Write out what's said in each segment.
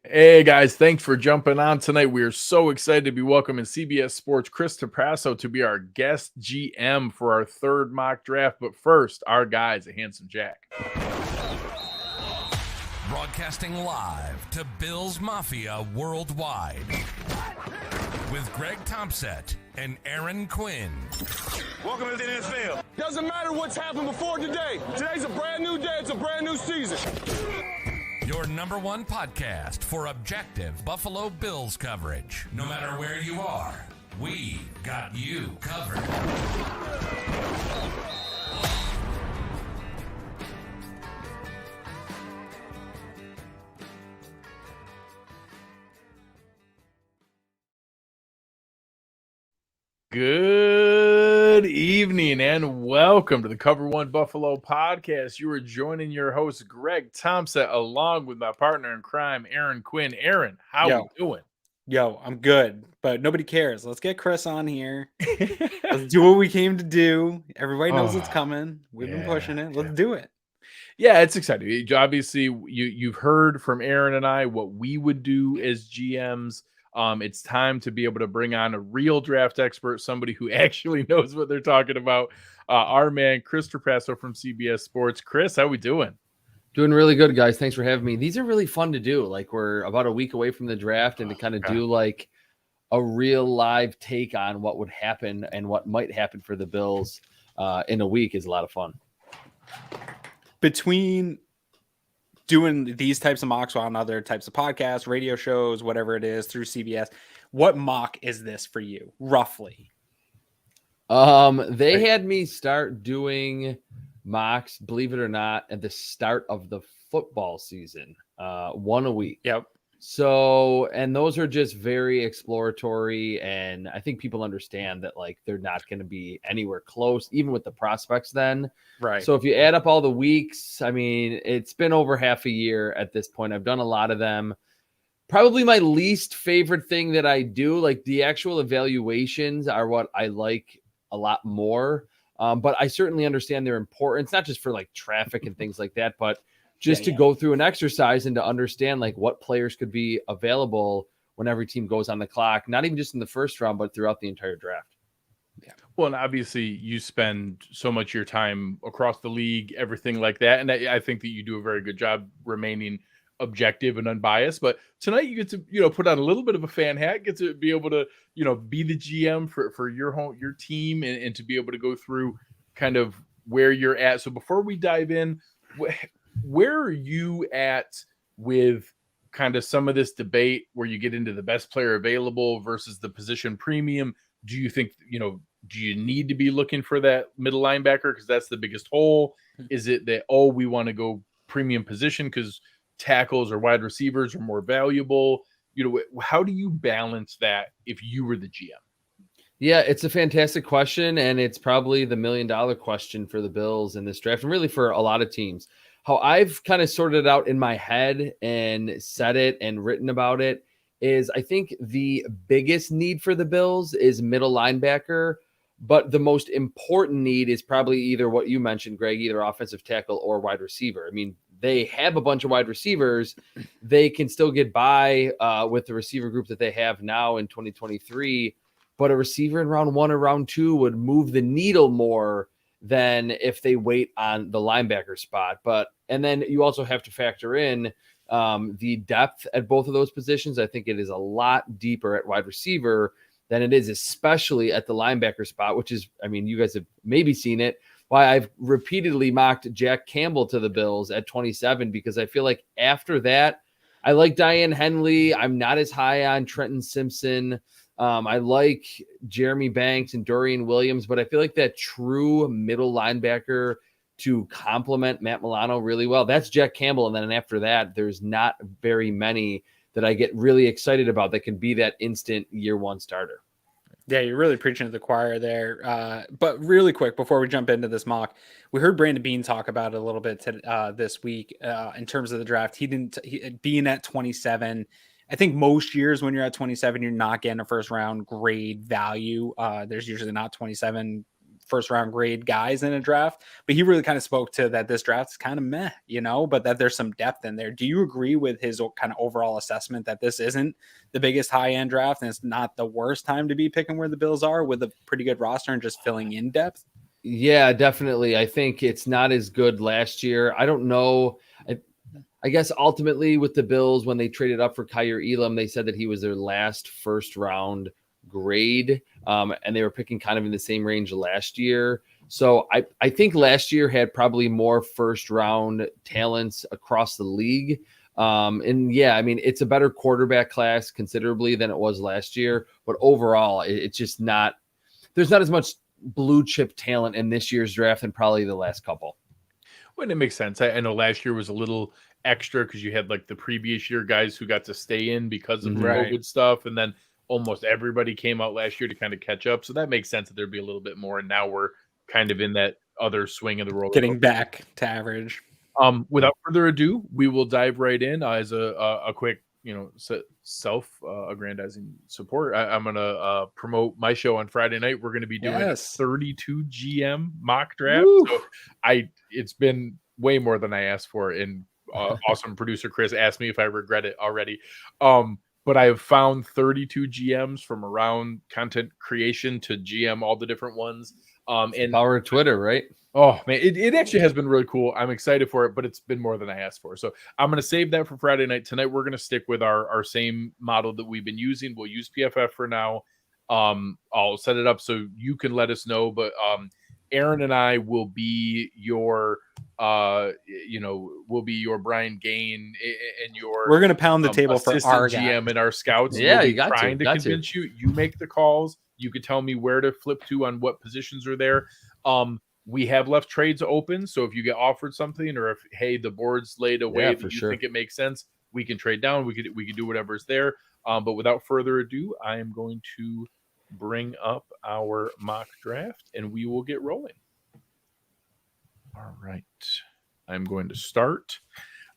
Hey guys, thanks for jumping on tonight. We are so excited to be welcoming CBS Sports Chris Trapasso to be our guest GM for our third mock draft. But first, our guys at Handsome Jack. Broadcasting live to Bills Mafia worldwide with Greg Tompsett and Aaron Quinn. Welcome to the NFL. Doesn't matter what's happened before today. Today's a brand new day. It's a brand new season. Your number one podcast for objective Buffalo Bills coverage. No matter where you are, we got you covered. Good evening and welcome to the Cover One Buffalo podcast. You are joining your host, Greg Tompsett, along with my partner in crime, Aaron Quinn. Aaron, how are you doing? Yo, I'm good, but nobody cares. Let's get Chris on here. Let's do what we came to do. Everybody knows it's coming. We've been pushing it. Let's do it. Yeah, it's exciting. Obviously, you've heard from Aaron and I what we would do as GMs. It's time to be able to bring on a real draft expert, somebody who actually knows what they're talking about. Our man, Chris Trapasso from CBS Sports. Chris, how we doing? Doing really good, guys. Thanks for having me. These are really fun to do. Like, we're about a week away from the draft, and to kind of do like a real live take on what would happen and what might happen for the Bills in a week is a lot of fun. Between doing these types of mocks on other types of podcasts, radio shows, whatever it is through CBS, what mock is this for you, roughly? They had me start doing mocks, believe it or not, at the start of the football season, one a week. Yep. So, and those are just very exploratory, and I think people understand that like they're not going to be anywhere close, even with the prospects then. Right. So if you add up all the weeks, I mean, it's been over half a year at this point. I've done a lot of them. Probably my least favorite thing that I do, like the actual evaluations are what I like a lot more. But I certainly understand their importance, not just for like traffic and things like that, but just to go through an exercise and to understand like what players could be available when every team goes on the clock, not even just in the first round, but throughout the entire draft. Yeah. Well, and obviously you spend so much of your time across the league, everything like that. And I think that you do a very good job remaining objective and unbiased. But tonight you get to, put on a little bit of a fan hat, get to be able to, be the GM for your team and to be able to go through kind of where you're at. So before we dive in, where are you at with kind of some of this debate where you get into the best player available versus the position premium? Do you think, do you need to be looking for that middle linebacker because that's the biggest hole? Is it that, we want to go premium position because tackles or wide receivers are more valuable? How do you balance that if you were the GM? Yeah, it's a fantastic question, and it's probably the $1 million question for the Bills in this draft, and really for a lot of teams. How I've kind of sorted it out in my head and said it and written about it is I think the biggest need for the Bills is middle linebacker, but the most important need is probably either what you mentioned, Greg, either offensive tackle or wide receiver. I mean, they have a bunch of wide receivers. They can still get by with the receiver group that they have now in 2023, but a receiver in round 1 or round 2 would move the needle more than if they wait on the linebacker spot. And then you also have to factor in the depth at both of those positions. I think it is a lot deeper at wide receiver than it is, especially at the linebacker spot, which is, I mean, you guys have maybe seen it, why I've repeatedly mocked Jack Campbell to the Bills at 27, because I feel like after that, I like Diane Henley. I'm not as high on Trenton Simpson. I like Jeremy Banks and Dorian Williams, but I feel like that true middle linebacker to complement Matt Milano really well, that's Jack Campbell. And then after that, there's not very many that I get really excited about that can be that instant year one starter. Yeah, you're really preaching to the choir there. But really quick, before we jump into this mock, we heard Brandon Beane talk about it a little bit this week in terms of the draft. Being at 27, I think most years when you're at 27, you're not getting a first round grade value. There's usually not 27 first round grade guys in a draft, but he really kind of spoke to that this draft is kind of meh, but that there's some depth in there. Do you agree with his kind of overall assessment that this isn't the biggest high end draft and it's not the worst time to be picking where the Bills are with a pretty good roster and just filling in depth? Yeah, definitely. I think it's not as good last year. I don't know. I guess ultimately with the Bills, when they traded up for Kyer Elam, they said that he was their last first round grade. And they were picking kind of in the same range last year. So I think last year had probably more first round talents across the league. And yeah, I mean, it's a better quarterback class considerably than it was last year. But overall, it's just not, there's not as much blue chip talent in this year's draft than probably the last couple. Well, it makes sense. I know last year was a little extra because you had like the previous year guys who got to stay in because of the COVID stuff. And then almost everybody came out last year to kind of catch up. So that makes sense that there'd be a little bit more. And now we're kind of in that other swing of the roller. Getting back to average. Without further ado, we will dive right in as a quick, self-aggrandizing support. I'm going to promote my show on Friday night. We're going to be doing 32 GM mock draft. Woo. So it's been way more than I asked for. And awesome producer Chris asked me if I regret it already. But I have found 32 GMs from around content creation to GM all the different ones. And power of Twitter, right? Oh man, it actually has been really cool. I'm excited for it, but it's been more than I asked for. So I'm going to save that for Friday night. Tonight, we're going to stick with our same model that we've been using. We'll use PFF for now. I'll set it up so you can let us know, but Aaron and I will be your Brian Gain and your. We're going to pound the table for our GM guy. and our scouts. Yeah, we'll you got trying to convince you. You make the calls. You could tell me where to flip to on what positions are there. We have left trades open, so if you get offered something, or if the board's laid away that you think it makes sense, we can trade down. We could do whatever's there. But without further ado, I am going to bring up our mock draft, and we will get rolling. All right, I'm going to start.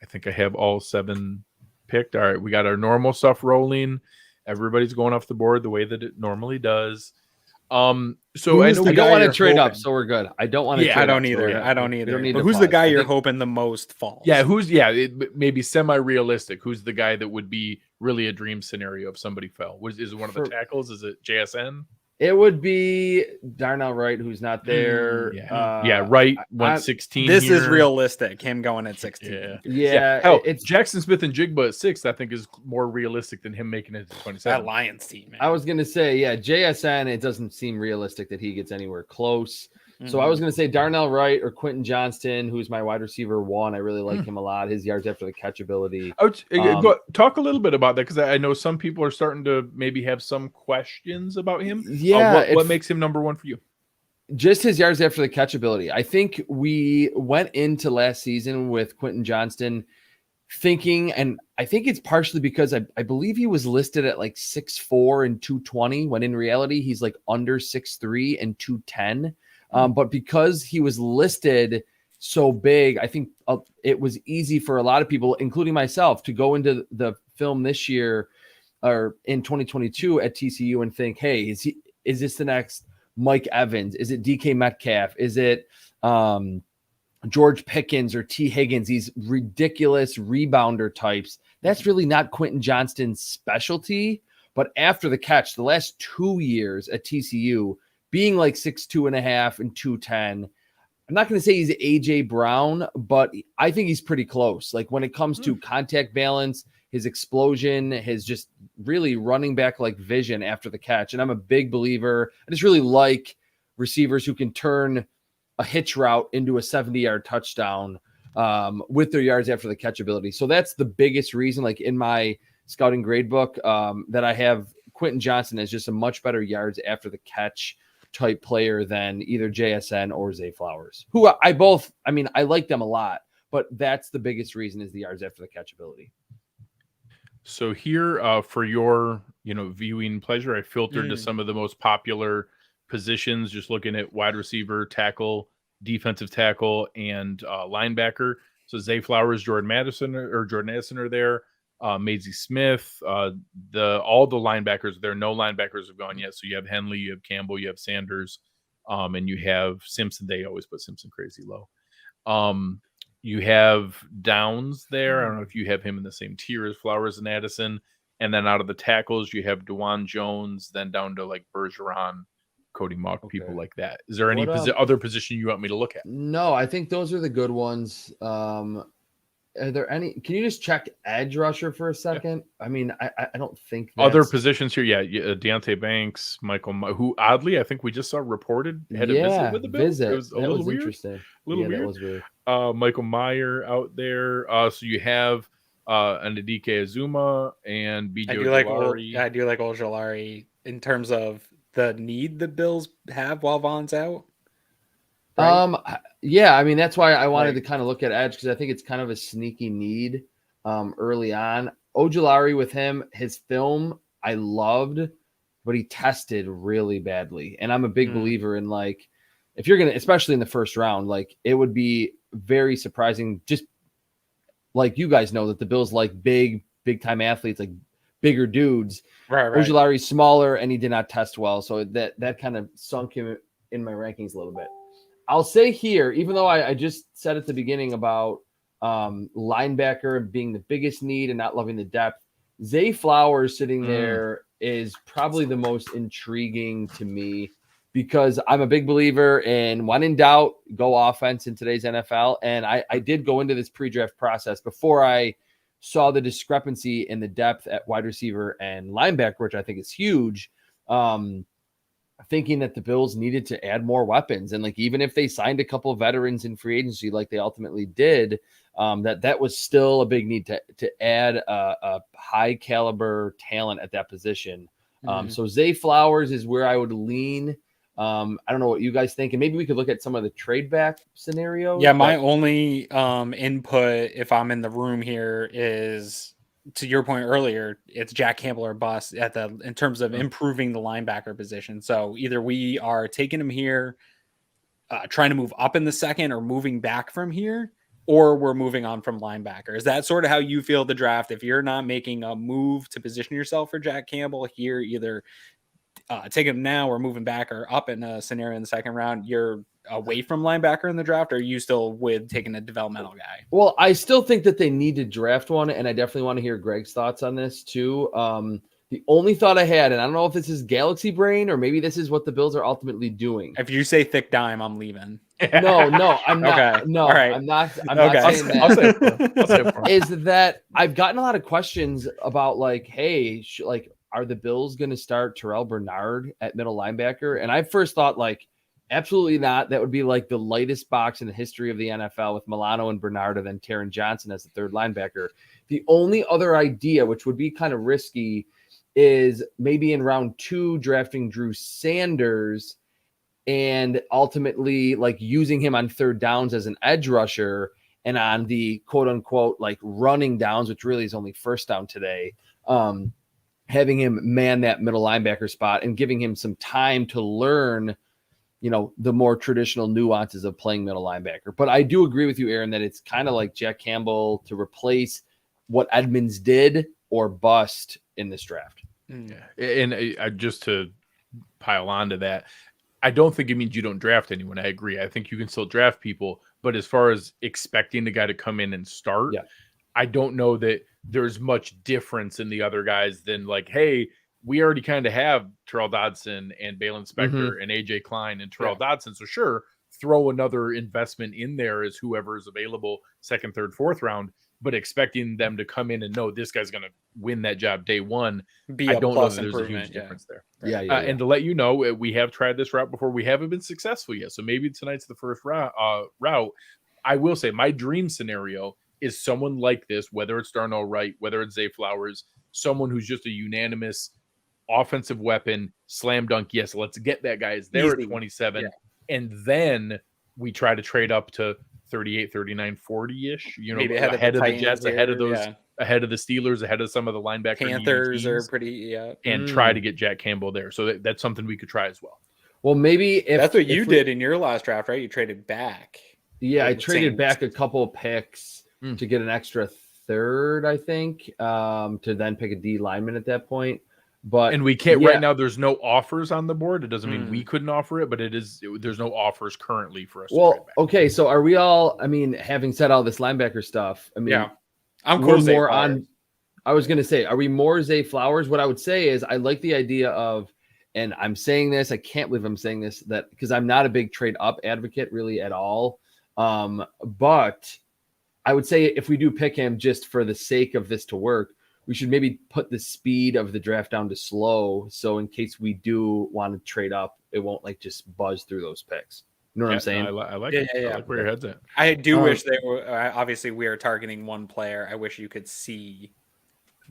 I think I have all 7 picked. All right, we got our normal stuff rolling. Everybody's going off the board the way that it normally does. So I know I don't want to trade up, so we're good. I don't want to. Yeah, trade I don't up, either. So I don't either. Don't but who's the guy you're hoping the most falls? Yeah, maybe semi-realistic. Who's the guy that would be really a dream scenario if somebody fell? Is it one of the tackles? Is it JSN? It would be Darnell Wright, who's not there. Wright went 16. This is realistic. Him going at 16. Yeah. Hell, it's Jackson Smith-Njigba at 6. I think is more realistic than him making it to 27. That Lions team, man. I was gonna say, JSN. It doesn't seem realistic that he gets anywhere close. So I was going to say Darnell Wright or Quentin Johnston, who's my wide receiver 1. I really like him a lot. His yards after the catch ability. Talk a little bit about that, because I know some people are starting to maybe have some questions about him. Yeah. What makes him number 1 for you? Just his yards after the catch ability. I think we went into last season with Quentin Johnston thinking, and I think it's partially because I believe he was listed at like 6'4" and 220, when in reality he's like under 6'3" and 210. But because he was listed so big, I think it was easy for a lot of people, including myself, to go into the film this year or in 2022 at TCU and think, hey, is this the next Mike Evans? Is it DK Metcalf? Is it George Pickens or T. Higgins? These ridiculous rebounder types. That's really not Quentin Johnston's specialty. But after the catch, the last 2 years at TCU, being like 6'2.5" and 210. I'm not going to say he's AJ Brown, but I think he's pretty close. Like when it comes to contact balance, his explosion, his just really running back like vision after the catch. And I'm a big believer. I just really like receivers who can turn a hitch route into a 70-yard touchdown with their yards after the catch ability. So that's the biggest reason, like in my scouting grade book, that I have Quentin Johnston as just a much better yards after the catch type player than either JSN or Zay Flowers, who I like them a lot, but that's the biggest reason is the yards after the catch ability. So here, for your viewing pleasure, I filtered to some of the most popular positions, just looking at wide receiver, tackle, defensive tackle, and linebacker. So Zay Flowers, Jordan Addison are there. Maisie Smith, all the linebackers there. No linebackers have gone yet. So you have Henley, you have Campbell, you have Sanders, And you have Simpson. They always put Simpson crazy low. You have Downs there. I don't know if you have him in the same tier as Flowers and Addison. And then out of the tackles, you have DeJuan Jones, then down to like Bergeron, Cody Mauch, people like that. Is there any other position you want me to look at? No, I think those are the good ones. Are there any? Can you just check edge rusher for a second? I mean, I don't think other positions here. Yeah, Deontay Banks, who oddly I think we just saw reported had a visit with the Bills. It was a little weird. Interesting. A little weird. That was weird. Michael Mayer out there. So you have Ndike Azuma and BJ Ojulari. I do like Ojulari in terms of the need the Bills have while Vaughn's out. Right? Yeah, I mean, that's why I wanted to kind of look at edge, because I think it's kind of a sneaky need early on. Ojulari with him, his film I loved, but he tested really badly. And I'm a big believer in, like, if you're going to, especially in the first round, like, it would be very surprising, just like you guys know that the Bills like big time athletes, like bigger dudes. Right. Ojulari's smaller and he did not test well. So that kind of sunk him in my rankings a little bit. I'll say here, even though I just said at the beginning about linebacker being the biggest need and not loving the depth, Zay Flowers sitting there is probably the most intriguing to me, because I'm a big believer in when in doubt, go offense in today's NFL. And I did go into this pre-draft process before I saw the discrepancy in the depth at wide receiver and linebacker, which I think is huge. Thinking that the Bills needed to add more weapons. And like, even if they signed a couple of veterans in free agency, like they ultimately did, that was still a big need to add a high caliber talent at that position. So Zay Flowers is where I would lean. I don't know what you guys think. And maybe we could look at some of the trade back scenarios. Yeah. My only input, if I'm in the room here, is, to your point earlier, it's Jack Campbell or bust in terms of improving the linebacker position. So either we are taking him here, trying to move up in the second, or moving back from here, or we're moving on from linebacker. Is that sort of how you feel the draft? If you're not making a move to position yourself for Jack Campbell here, either taking him now or moving back or up in a scenario in the second round, you're away from linebacker in the draft, or are you still with taking a developmental guy? Well, I still think that they need to draft one, and I definitely want to hear Greg's thoughts on this too. The only thought I had, and I don't know if this is galaxy brain or maybe this is what the Bills are ultimately doing. If you say thick dime, I'm leaving. No, I'm not. Okay. No, all right. I'm not saying that. I'll say it. Is that I've gotten a lot of questions about, like, hey, are the Bills going to start Terrell Bernard at middle linebacker? And I first thought, like, absolutely not. That would be like the lightest box in the history of the NFL, with Milano and Bernard and then Taron Johnson as the third linebacker. The only other idea, which would be kind of risky, is maybe in round 2 drafting Drew Sanders and ultimately like using him on third downs as an edge rusher, and on the quote unquote like running downs, which really is only first down today, having him man that middle linebacker spot and giving him some time to learn, the more traditional nuances of playing middle linebacker. But I do agree with you, Aaron, that it's kind of like Jack Campbell to replace what Edmonds did or bust in this draft. Yeah. And just to pile on to that, I don't think it means you don't draft anyone. I agree. I think you can still draft people, but as far as expecting the guy to come in and start, I don't know that there's much difference in the other guys than like, hey, we already kind of have Terrell Dodson and Balin Spector and AJ Klein and Terrell Dodson. So sure, throw another investment in there as whoever is available second, third, fourth round, but expecting them to come in and know this guy's going to win that job day one. I don't know that there's a huge difference there. Yeah. And to let you know, we have tried this route before. We haven't been successful yet. So maybe tonight's the first route. I will say my dream scenario is someone like this, whether it's Darnell Wright, whether it's Zay Flowers, someone who's just a unanimous offensive weapon, slam dunk. Yes, let's get that guy. Is there at 27. And then we try to trade up to 38, 39, 40-ish, maybe ahead of the Jets, ahead of those, ahead of the Steelers, ahead of some of the linebacker Panthers are pretty, and try to get Jack Campbell there. So that's something we could try as well. Well, maybe if that's what you did in your last draft, right? You traded back. Yeah, I traded back a couple of picks to get an extra third, I think, to then pick a D lineman at that point. But And we can't right now. There's no offers on the board. It doesn't mean we couldn't offer it, but there's no offers currently for us. Well, okay. So are we all? I mean, having said all this linebacker stuff, I mean, I'm cool. More on. I was gonna say, are we more Zay Flowers? What I would say is, I like the idea of, and I'm saying this. I can't believe I'm saying this, that because I'm not a big trade up advocate really at all. But I would say if we do pick him just for the sake of this to work, we should maybe put the speed of the draft down to slow. So in case we do want to trade up, it won't like just buzz through those picks. You know what I'm saying? I like it. I like where your head's at. I do wish they were, obviously we are targeting one player. I wish you could see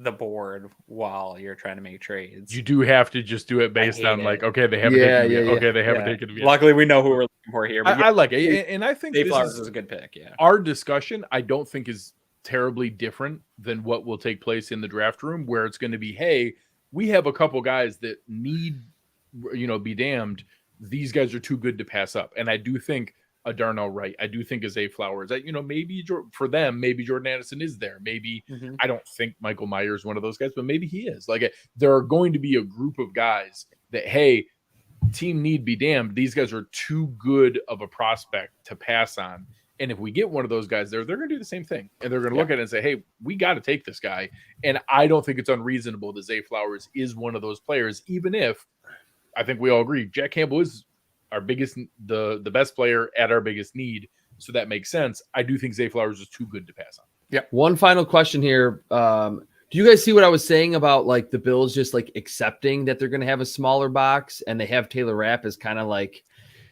the board while you're trying to make trades. You do have to just do it based on like, okay, they haven't taken it. Okay, they haven't taken it. Luckily, we know who we're looking for here. But I like it. And I think Zay Flowers is a good pick. Yeah. Our discussion, I don't think is terribly different than what will take place in the draft room, where it's going to be, hey, we have a couple guys that need, be damned. These guys are too good to pass up. And I do think a Darnell Wright, I do think a Zay Flowers, that, maybe for them, maybe Jordan Addison is there. Maybe I don't think Michael Myers is one of those guys, but maybe he is. Like, there are going to be a group of guys that, hey, team need be damned. These guys are too good of a prospect to pass on. And if we get one of those guys there, they're going to do the same thing. And they're going to look at it and say, hey, we got to take this guy. And I don't think it's unreasonable that Zay Flowers is one of those players, even if I think we all agree Jack Campbell is our biggest, the best player at our biggest need. So that makes sense. I do think Zay Flowers is too good to pass on. Yeah. One final question here. Do you guys see what I was saying about like the Bills just like accepting that they're going to have a smaller box and they have Taylor Rapp as kind of like,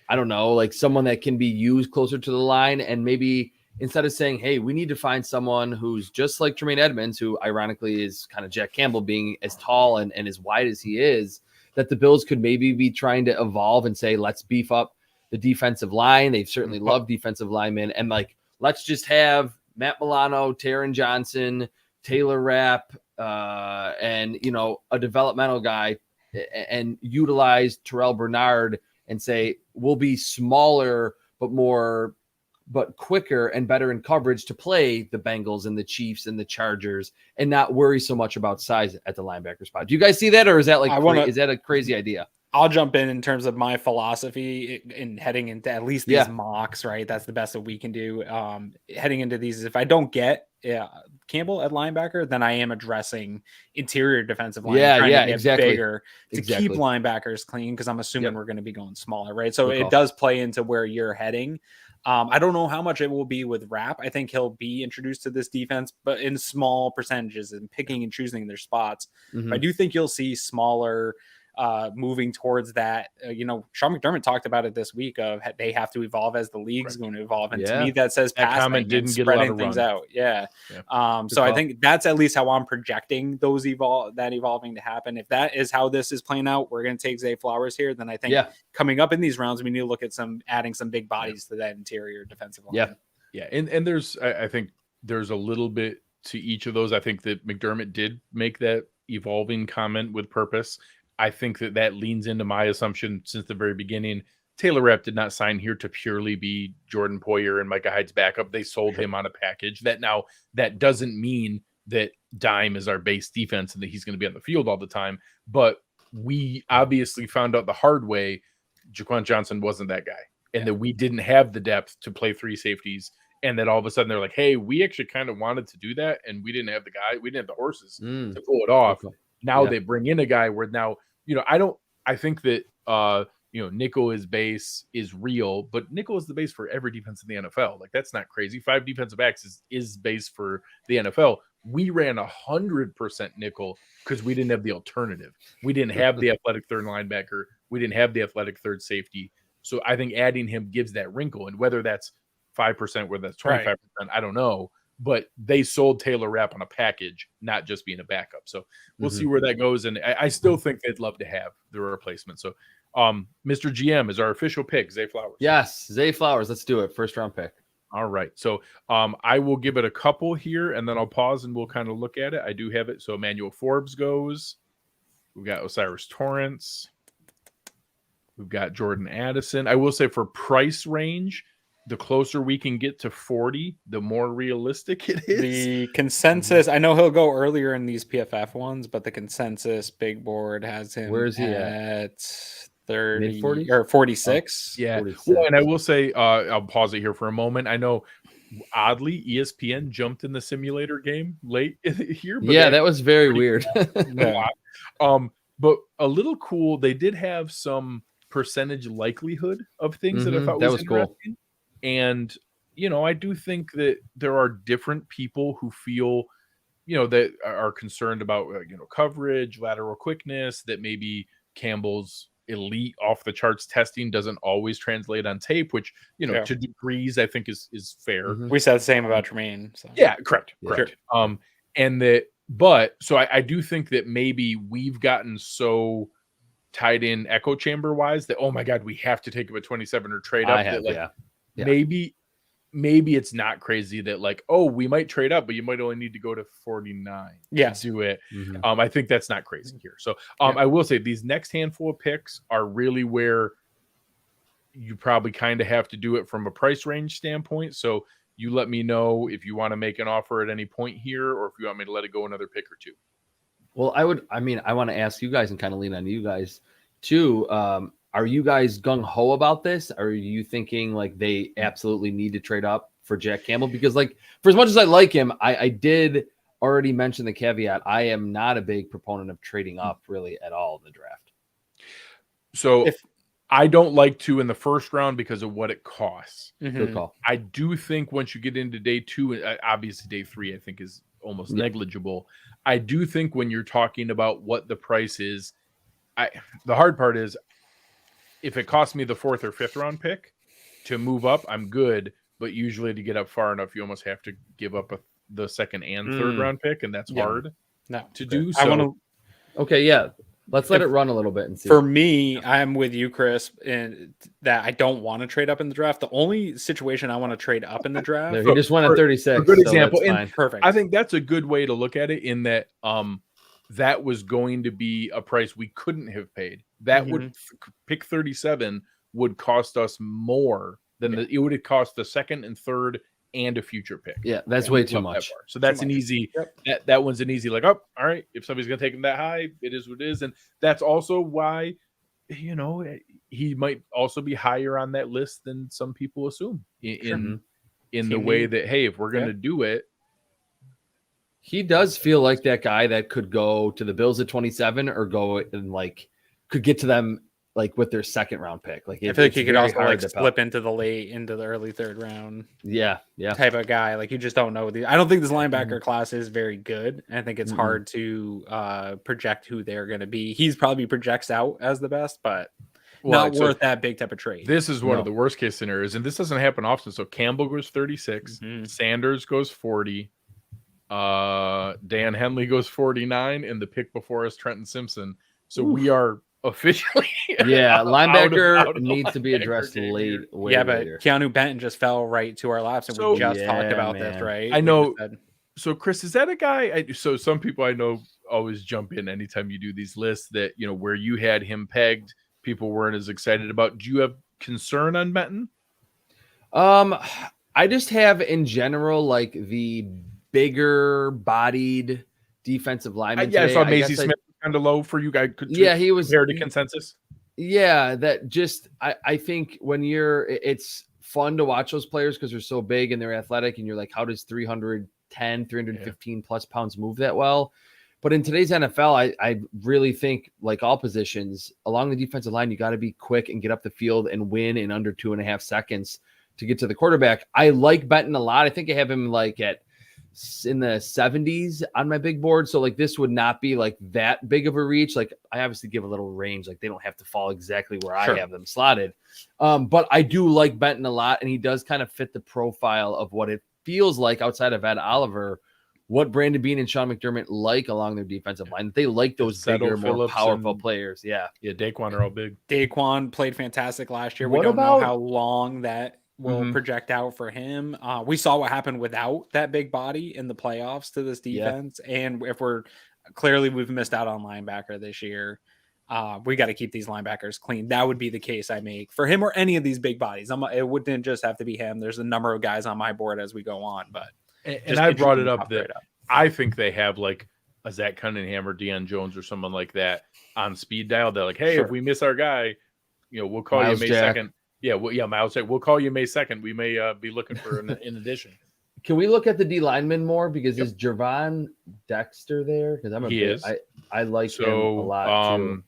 I don't know, like someone that can be used closer to the line, and maybe instead of saying, hey, we need to find someone who's just like Tremaine Edmonds, who ironically is kind of Jack Campbell, being as tall and as wide as he is, that the Bills could maybe be trying to evolve and say, let's beef up the defensive line. They've certainly loved defensive linemen, and like, let's just have Matt Milano, Taron Johnson, Taylor Rapp, and, a developmental guy, and utilize Terrell Bernard and say, we'll be smaller, but quicker and better in coverage to play the Bengals and the Chiefs and the Chargers, and not worry so much about size at the linebacker spot. Do you guys see that? Or is that is that a crazy idea? I'll jump in terms of my philosophy in heading into at least these mocks, right? That's the best that we can do. Heading into these, if I don't get Campbell at linebacker, then I am addressing interior defensive line. Exactly. Bigger to keep linebackers clean, because I'm assuming we're going to be going smaller, right? So it does play into where you're heading. I don't know how much it will be with Rapp. I think he'll be introduced to this defense, but in small percentages and picking and choosing their spots. I do think you'll see smaller moving towards that. Sean McDermott talked about it this week of they have to evolve as the league's going to evolve. And to me, that says that comment didn't get spreading things out. So I think that's at least how I'm projecting evolving to happen. If that is how this is playing out, we're going to take Zay Flowers here. Then I think coming up in these rounds, we need to look at adding some big bodies to that interior defensive line. And there's, I think there's a little bit to each of those. I think that McDermott did make that evolving comment with purpose. I think that leans into my assumption since the very beginning. Taylor Rapp did not sign here to purely be Jordan Poyer and Micah Hyde's backup. They sold him on a package. That doesn't mean that dime is our base defense and that he's going to be on the field all the time. But we obviously found out the hard way Jaquan Johnson wasn't that guy, and that we didn't have the depth to play three safeties. And then all of a sudden they're like, hey, we actually kind of wanted to do that, and we didn't have the guy. We didn't have the horses to pull it off. Now they bring in a guy where now, I think that, nickel is base is real, but nickel is the base for every defense in the NFL. Like, that's not crazy. 5 defensive backs is base for the NFL. We ran 100% nickel because we didn't have the alternative. We didn't have the athletic third linebacker. We didn't have the athletic third safety. So I think adding him gives that wrinkle. And whether that's 5%, whether that's 25%, I don't know. But they sold Taylor Rapp on a package, not just being a backup. So we'll see where that goes. And I still think they'd love to have the replacement. So Mr. GM is our official pick, Zay Flowers. Yes, Zay Flowers. Let's do it. First round pick. All right. So I will give it a couple here, and then I'll pause and we'll kind of look at it. I do have it. So Emmanuel Forbes goes. We've got Osiris Torrance. We've got Jordan Addison. I will say for price range, the closer we can get to 40, the more realistic it is. The consensus, I know he'll go earlier in these PFF ones, but the consensus big board has him Where is he at 30 Mid-40s? or 46. Yeah. 46. Well, and I will say, I'll pause it here for a moment. I know, oddly, ESPN jumped in the simulator game late here. But Yeah, that was very weird. Yeah. But a little cool. They did have some percentage likelihood of things that I thought that was was cool. interesting. And, I do think that there are different people who feel, that are concerned about, coverage, lateral quickness, that maybe Campbell's elite off the charts testing doesn't always translate on tape, which, to degrees, I think is fair. We said the same about Tremaine. So. Yeah, correct. Sure. So I do think that maybe we've gotten so tied in echo chamber wise that, oh my God, we have to take him at 27 or trade up. Yeah. Maybe it's not crazy that like, oh, we might trade up, but you might only need to go to 49 to do it. I think that's not crazy here. So I will say these next handful of picks are really where you probably kind of have to do it from a price range standpoint. So you let me know if you want to make an offer at any point here, or if you want me to let it go another pick or two. Well, I want to ask you guys and kind of lean on you guys too. Are you guys gung-ho about this? Are you thinking like they absolutely need to trade up for Jack Campbell? Because like, for as much as I like him, I did already mention the caveat. I am not a big proponent of trading up really at all in the draft. So I don't like to in the first round because of what it costs. Good call. I do think once you get into day 2, obviously day 3, I think is almost negligible. I do think when you're talking about what the price is, the hard part is, if it costs me the 4th or 5th round pick to move up, I'm good. But usually to get up far enough, you almost have to give up the 2nd and 3rd round pick, and that's hard to do. So, okay, yeah. Let's let it run a little bit and see. For me, I'm with you, Chris, in that I don't want to trade up in the draft. The only situation I want to trade up in the draft. He just won at 36. A good example. And perfect. I think that's a good way to look at it in that that was going to be a price we couldn't have paid. That would pick 37 would cost us more than it would have cost the 2nd and 3rd and a future pick. Yeah, that's way too much. So that's an easy that one's an easy like, oh, all right, if somebody's gonna take him that high, it is what it is. And that's also why he might also be higher on that list than some people assume in the way that, hey, if we're gonna do it. He does feel like that guy that could go to the Bills at 27 or go and like could get to them like with their 2nd round pick. Like I feel like he could also like slip into the early 3rd round. Yeah. Type of guy. Like you just don't know. I don't think this linebacker class is very good. I think it's hard to project who they're going to be. He's probably projects out as the best, but not worth that big type of trade. This is one of the worst case scenarios, and this doesn't happen often. So Campbell goes 36, Sanders goes 40. Dan Henley goes 49, and the pick before us, Trenton Simpson. So we are officially linebacker needs to be addressed late. But Keanu Benton just fell right to our laps, and we just talked about this, right? I know. So Chris, is that a guy? So some people I know always jump in anytime you do these lists that where you had him pegged, people weren't as excited about. Do you have concern on Benton? I just have in general like the bigger bodied defensive lineman. I saw Macy Smith kind of low for you guys. He was compared to consensus. Yeah, that just I think when it's fun to watch those players because they're so big and they're athletic, and you're like, how does 315 plus pounds move that well? But in today's NFL, I really think like all positions along the defensive line, you got to be quick and get up the field and win in under 2.5 seconds to get to the quarterback. I like Benton a lot. I think I have him like in the 70s on my big board. So like this would not be like that big of a reach. Like I obviously give a little range. Like they don't have to fall exactly where I have them slotted. But I do like Benton a lot. And he does kind of fit the profile of what it feels like outside of Ed Oliver, what Brandon Beane and Sean McDermott like along their defensive line. They like those bigger, more powerful players. Yeah. Daquan are all big. Daquan played fantastic last year. We don't know how long that will project out for him. We saw what happened without that big body in the playoffs to this defense. And if we've missed out on linebacker this year. We got to keep these linebackers clean. That would be the case I make for him or any of these big bodies. It wouldn't just have to be him. There's a number of guys on my board as we go on, but and I brought it up that I think they have like a Zach Cunningham or Deion Jones or someone like that on speed dial. They're like, hey, if we miss our guy, we'll call Miles you May Jack. 2nd. Yeah, Miles Jack. We'll call you May 2nd. We may be looking for an addition. Can we look at the D lineman more? Because is Jervon Dexter there? Because I like him a lot too.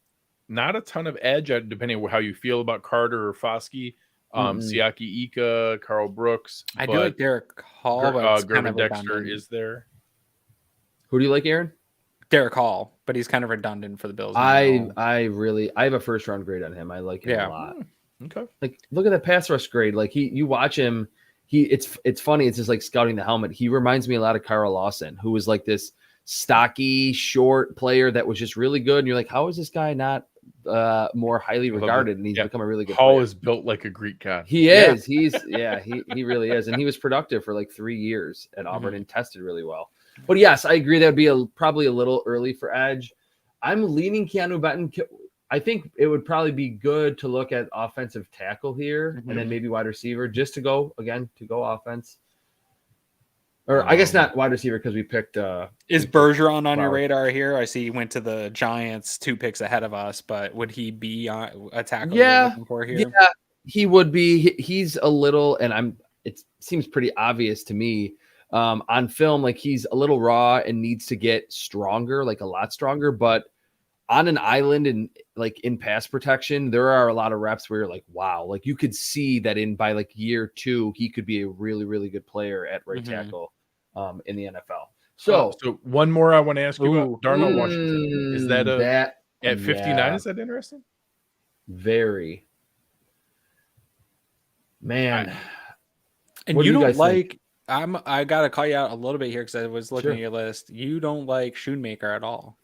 Not a ton of edge, depending on how you feel about Carter or Foskey. Siaki Ika, Carl Brooks. I do like Derek Hall, but Gervin Dexter is there. Who do you like, Aaron? Derek Hall, but he's kind of redundant for the Bills. I have a first round grade on him. I like him a lot. Okay. Like, look at that pass rush grade. Like you watch him. It's funny. It's just like scouting the helmet. He reminds me a lot of Carl Lawson, who was like this stocky, short player that was just really good. And you're like, how is this guy not more highly regarded? And he's become a really good Hall player. is built like a Greek god. He is. He really is. And he was productive for like 3 years at Auburn and tested really well. But yes, I agree. That would be probably a little early for edge. I'm leaning Keanu Benton. I think it would probably be good to look at offensive tackle here and then maybe wide receiver just to go offense. Or I guess not wide receiver because we picked. Is Bergeron on your radar here? I see he went to the Giants 2 picks ahead of us, but would he be on a tackle? Yeah, for here? Yeah, he would be. He's a little, and it seems pretty obvious to me on film. Like he's a little raw and needs to get stronger, like a lot stronger. But on an island and like in pass protection, there are a lot of reps where you're like, wow, like you could see that by like year 2, he could be a really, really good player at right tackle in the NFL. So one more I want to ask you about Darnell Washington. Is that at 59? Yeah. Is that interesting? Very. Man. And you don't like think? I gotta call you out a little bit here because I was looking at your list. You don't like Schoonmaker at all.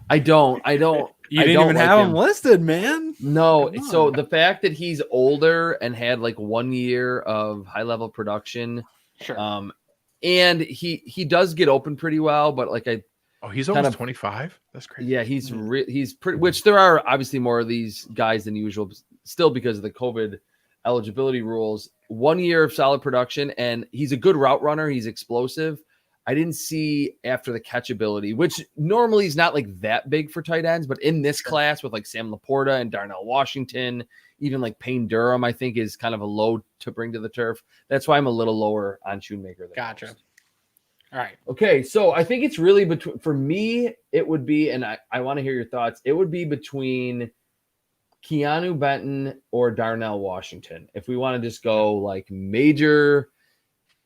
I don't. You didn't even have him listed, man. No. So the fact that he's older and had like 1 year of high level production, and he does get open pretty well, but like he's almost 25. That's crazy. Yeah, he's pretty. Which there are obviously more of these guys than usual, still because of the COVID eligibility rules. 1 year of solid production, and he's a good route runner. He's explosive. I didn't see after the catchability, which normally is not like that big for tight ends, but in this class with like Sam Laporta and Darnell Washington, even like Payne Durham, I think is kind of a load to bring to the turf. That's why I'm a little lower on Schoonmaker. Gotcha. Most. All right. Okay. So I think it's really for me, it would be, and I want to hear your thoughts. It would be between Keanu Benton or Darnell Washington. If we want to just go like major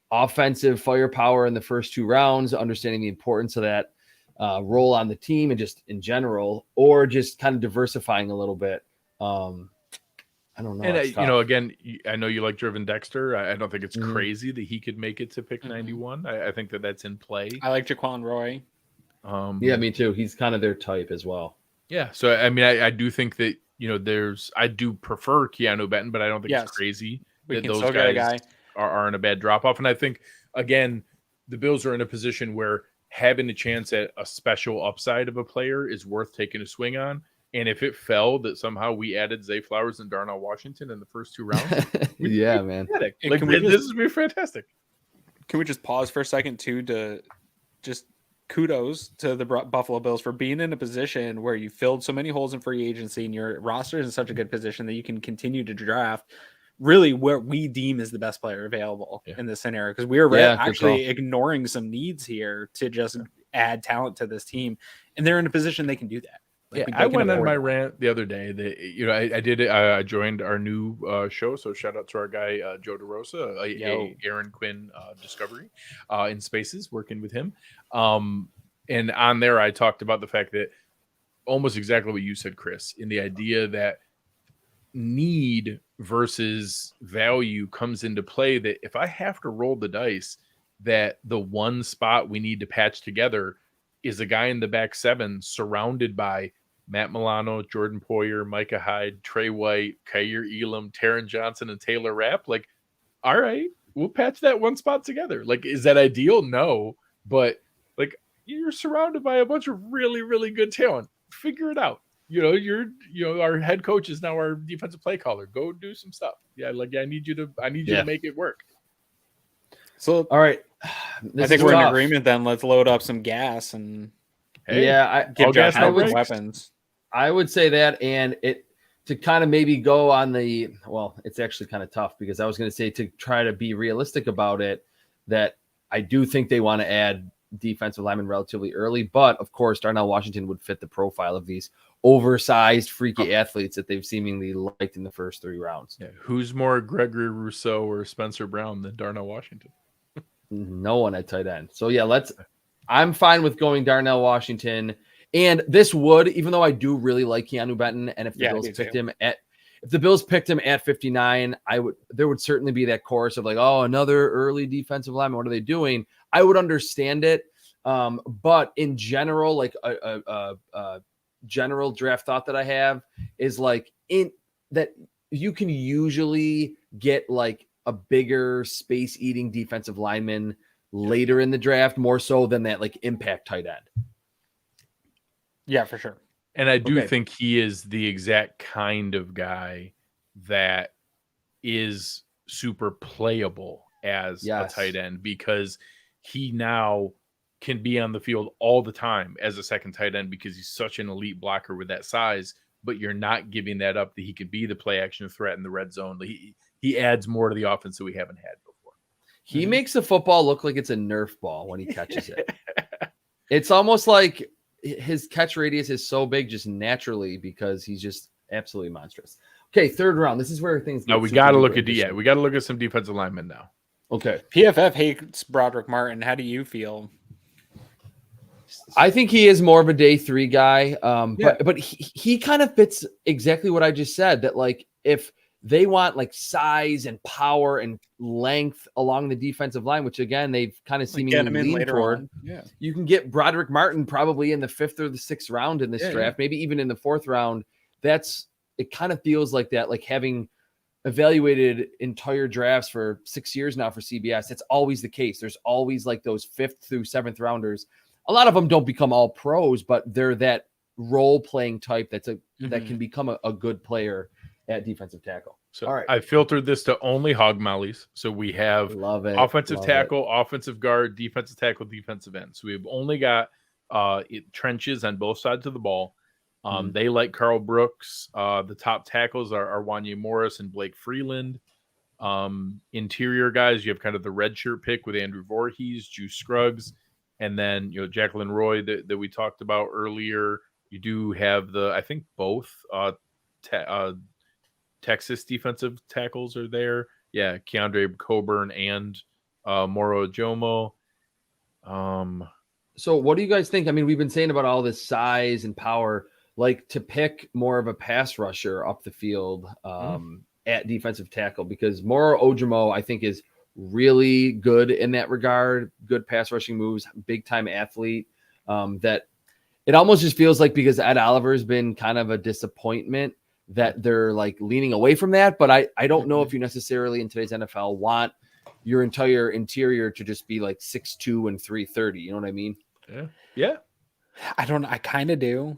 offensive firepower in the first 2 rounds, understanding the importance of that role on the team and just in general, or just kind of diversifying a little bit. I don't know. And again, I know you like Gervin Dexter. I don't think it's crazy that he could make it to pick 91. I think that's in play. I like Jaquan Roy. Yeah, me too. He's kind of their type as well. Yeah. So I mean, I do think that I do prefer Keanu Benton, but I don't think it's crazy that those guys aren't a bad drop off. And I think, again, the Bills are in a position where having a chance at a special upside of a player is worth taking a swing on. And if it fell that somehow we added Zay Flowers and Darnell Washington in the first 2 rounds, yeah, man. Like, this would be fantastic. Can we just pause for a second too to just kudos to the Buffalo Bills for being in a position where you filled so many holes in free agency and your roster is in such a good position that you can continue to draft really where we deem is the best player available in this scenario, because we are actually ignoring some needs here to just add talent to this team, and they're in a position they can do that. I went on my rant the other day that I joined our new show, so shout out to our guy Joe DeRosa, a Aaron Quinn discovery in Spaces, working with him, and on there I talked about the fact that almost exactly what you said, Chris, in the idea that need versus value comes into play, that if I have to roll the dice that the one spot we need to patch together is a guy in the back 7 surrounded by Matt Milano, Jordan Poyer, Micah Hyde, Trey White, Kaiir Elam, Taron Johnson, and Taylor Rapp, like, all right, we'll patch that one spot together. Like, is that ideal? No, but like, you're surrounded by a bunch of really, really good talent. Figure it out. our head coach is now our defensive play caller. Go do some stuff. Yeah, I need you to make it work. So All right. I think we're in agreement then. Let's load up some gas and give Josh weapons. I would say that, and it to kind of maybe go on the, well, it's actually kind of tough because I was going to say to try to be realistic about it, that I do think they want to add defensive linemen relatively early, but of course Darnell Washington would fit the profile of these oversized, freaky athletes that they've seemingly liked in the first 3 rounds. Yeah. Who's more Gregory Rousseau or Spencer Brown than Darnell Washington? No one at tight end. So yeah, I'm fine with going Darnell Washington. And this would, even though I do really like Keanu Benton, and if the Bills picked him at 59, there would certainly be that chorus of like, oh, another early defensive lineman. What are they doing? I would understand it. But in general, like a general draft thought that I have is like in that you can usually get like a bigger space eating defensive lineman later in the draft, more so than that like impact tight end. Yeah, for sure. And I do think he is the exact kind of guy that is super playable as a tight end, because he now can be on the field all the time as a second tight end because he's such an elite blocker with that size, but you're not giving that up that he can be the play action threat in the red zone. He adds more to the offense that we haven't had before. He makes the football look like it's a Nerf ball when he catches it. It's almost like his catch radius is so big just naturally because he's just absolutely monstrous. Okay, 3rd round. This is where things get we got to look at we got to look at some defensive linemen now. Okay. PFF hates Broderick Martin. How do you feel? I think he is more of a day 3 guy. But he kind of fits exactly what I just said, that like if they want like size and power and length along the defensive line, which again, they've kind of seemingly leaned toward. Yeah. You can get Broderick Martin probably in the 5th or the 6th round in this draft, maybe even in the 4th round. It kind of feels like that, like having evaluated entire drafts for 6 years now for CBS. That's always the case. There's always like those 5th through 7th rounders. A lot of them don't become all pros, but they're that role playing type that can become a good player at defensive tackle. So all right. I filtered this to only hog mollies. So we have offensive tackle, offensive guard, defensive tackle, defensive end. So we've only got trenches on both sides of the ball. They like Carl Brooks. The top tackles are Wanya Morris and Blake Freeland. Interior guys, you have kind of the red shirt pick with Andrew Voorhees, Juice Scruggs, and then Jacqueline Roy that we talked about earlier. You do have both Texas defensive tackles are there. Yeah, Keandre Coburn and Moro Jomo. So what do you guys think? I mean, we've been saying about all this size and power, like to pick more of a pass rusher up the field at defensive tackle, because Moro Ojomo, I think, is really good in that regard. Good pass rushing moves, big time athlete. That it almost just feels like, because Ed Oliver's been kind of a disappointment, that they're like leaning away from that. But I don't know if you necessarily in today's NFL want your entire interior to just be like 6'2" and 330. You know what I mean? Yeah. I kind of do.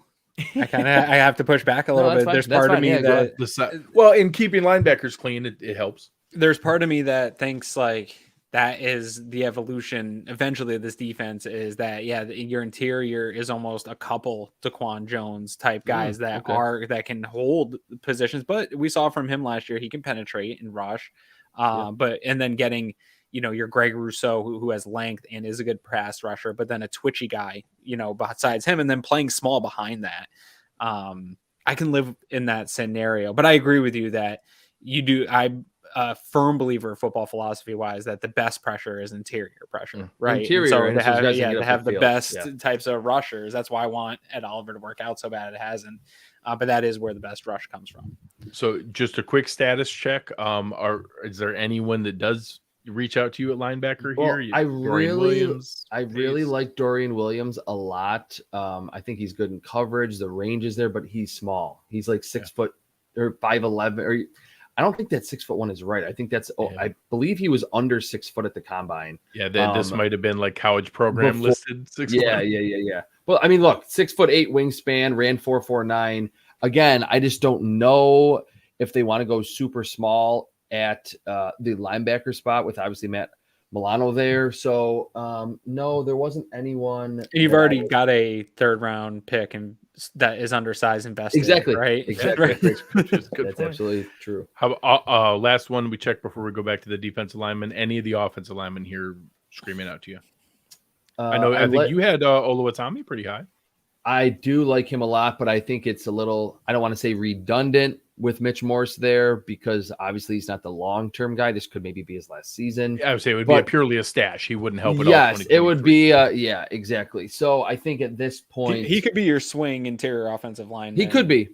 I have to push back a little bit. There's part of me that, well, in keeping linebackers clean, it helps. There's part of me that thinks like that is the evolution eventually of this defense, is that your interior is almost a couple Daquan Jones type guys that can hold positions. But we saw from him last year, he can penetrate and rush. And then getting your Greg Rousseau who has length and is a good pass rusher, but then a twitchy guy besides him, and then playing small behind that. I can live in that scenario, but I agree with you that I'm a firm believer, football philosophy wise, that the best pressure is interior pressure, right? Interior, to have the best types of rushers. That's why I want Ed Oliver to work out so bad it hasn't. But that is where the best rush comes from. So just a quick status check. Is there anyone that does reach out to you at linebacker here? I really like Dorian Williams a lot. I think he's good in coverage. The range is there, but he's small. He's like 6 foot or 5'11", or I don't think that 6'1" is right. I think that's I believe he was under 6 foot at the combine. Yeah, this might have been like college program listed 6'1". Yeah. Well, I mean, look, 6'8" wingspan, ran 4.49. Again, I just don't know if they want to go super small at the linebacker spot with obviously Matt Milano there. So no, there wasn't anyone. You've already got a 3rd round pick and that is undersized invested. Exactly. Right. Exactly. That's absolutely true. How about, last one we checked before we go back to the defensive lineman. Any of the offensive linemen here screaming out to you? I think you had Oluwatimi pretty high. I do like him a lot, but I think it's a little, I don't want to say redundant with Mitch Morse there because obviously he's not the long-term guy. This could maybe be his last season. I would say it would be purely a stash. He wouldn't help at all. Yes, it would be. Yeah, exactly. So I think at this point, he could be your swing interior offensive line. He could be,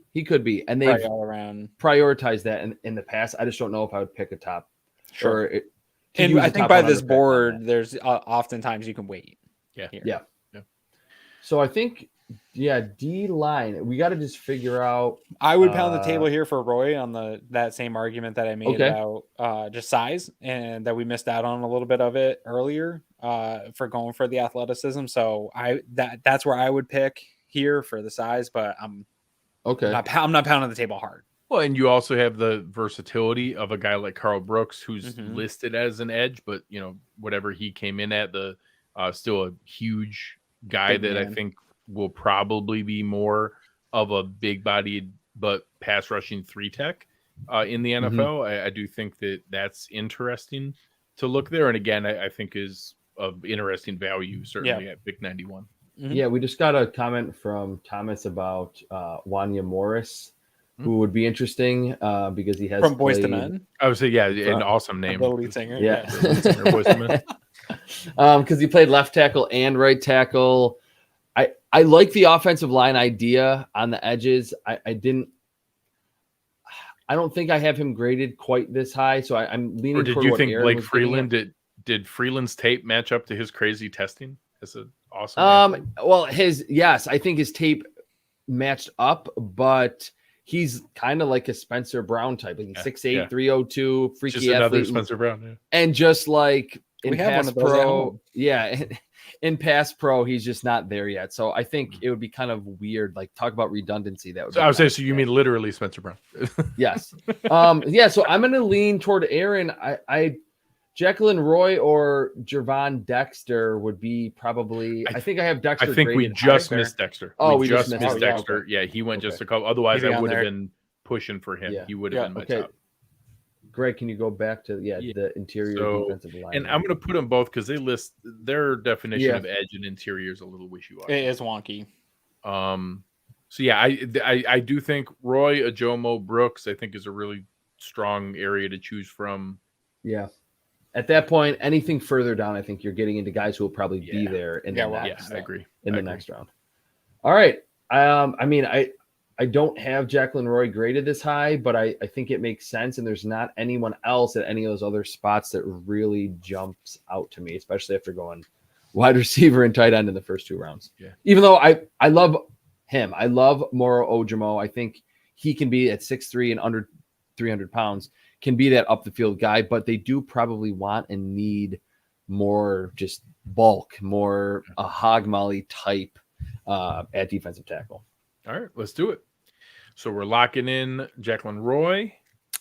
and they've all around prioritized that in the past. I just don't know if I would pick a top. Sure. And I think by this board, there's oftentimes you can wait. Yeah. So I think, D line. We got to just figure out. I would pound the table here for Roy on that same argument that I made about just size and that we missed out on a little bit of it earlier for going for the athleticism. So that's where I would pick here for the size, but I'm not pounding the table hard. Well, and you also have the versatility of a guy like Carl Brooks, who's listed as an edge, but whatever he came in at, the still a huge guy that I think will probably be more of a big-bodied but pass-rushing 3-tech in the NFL. I do think that's interesting to look there, and again, I think is of interesting value certainly at pick 91. Yeah, we just got a comment from Thomas about Wanya Morris, who would be interesting because he has from Boyz II Men. I would say, an awesome name. The lead singer. Yeah. Boyz II Men. Because he played left tackle and right tackle. I like the offensive line idea on the edges. I don't think I have him graded quite this high, so I'm leaning. Or did you think Blake Freeland did Freeland's tape match up to his crazy testing? That's an awesome. Well, I think his tape matched up, but he's kind of like a Spencer Brown type, like 6'8", 302, freaky just another athlete, Spencer Brown, and just like in pass pro, in pass pro, he's just not there yet. So I think it would be kind of weird. Like talk about redundancy. That would. So I would say, so you mean literally Spencer Brown? Yes. So I'm going to lean toward Aaron. I Jacqueline Roy or Jervon Dexter would be probably. I think I have Dexter. I think we just missed Dexter. Oh, we just missed Dexter. Okay. Yeah, he went just a couple. Otherwise, maybe I would have been pushing for him. He would have been my top. Greg, can you go back to the interior defensive line? And I'm going to put them both because they list their definition of edge and interior is a little wishy-washy. It is wonky. So I do think Roy Ajomo Brooks I think is a really strong area to choose from. Yeah. At that point, anything further down, I think you're getting into guys who will probably be there in the next. I agree. Next round. All right. I don't have Jacqueline Roy graded this high, but I think it makes sense. And there's not anyone else at any of those other spots that really jumps out to me, especially after going wide receiver and tight end in the first 2 rounds. Yeah. Even though I love him. I love Moro Ojomo. I think he can be at 6'3" and under 300 pounds, can be that up the field guy, but they do probably want and need more just bulk, more a hog molly type at defensive tackle. All right, let's do it. So we're locking in Jacqueline Roy.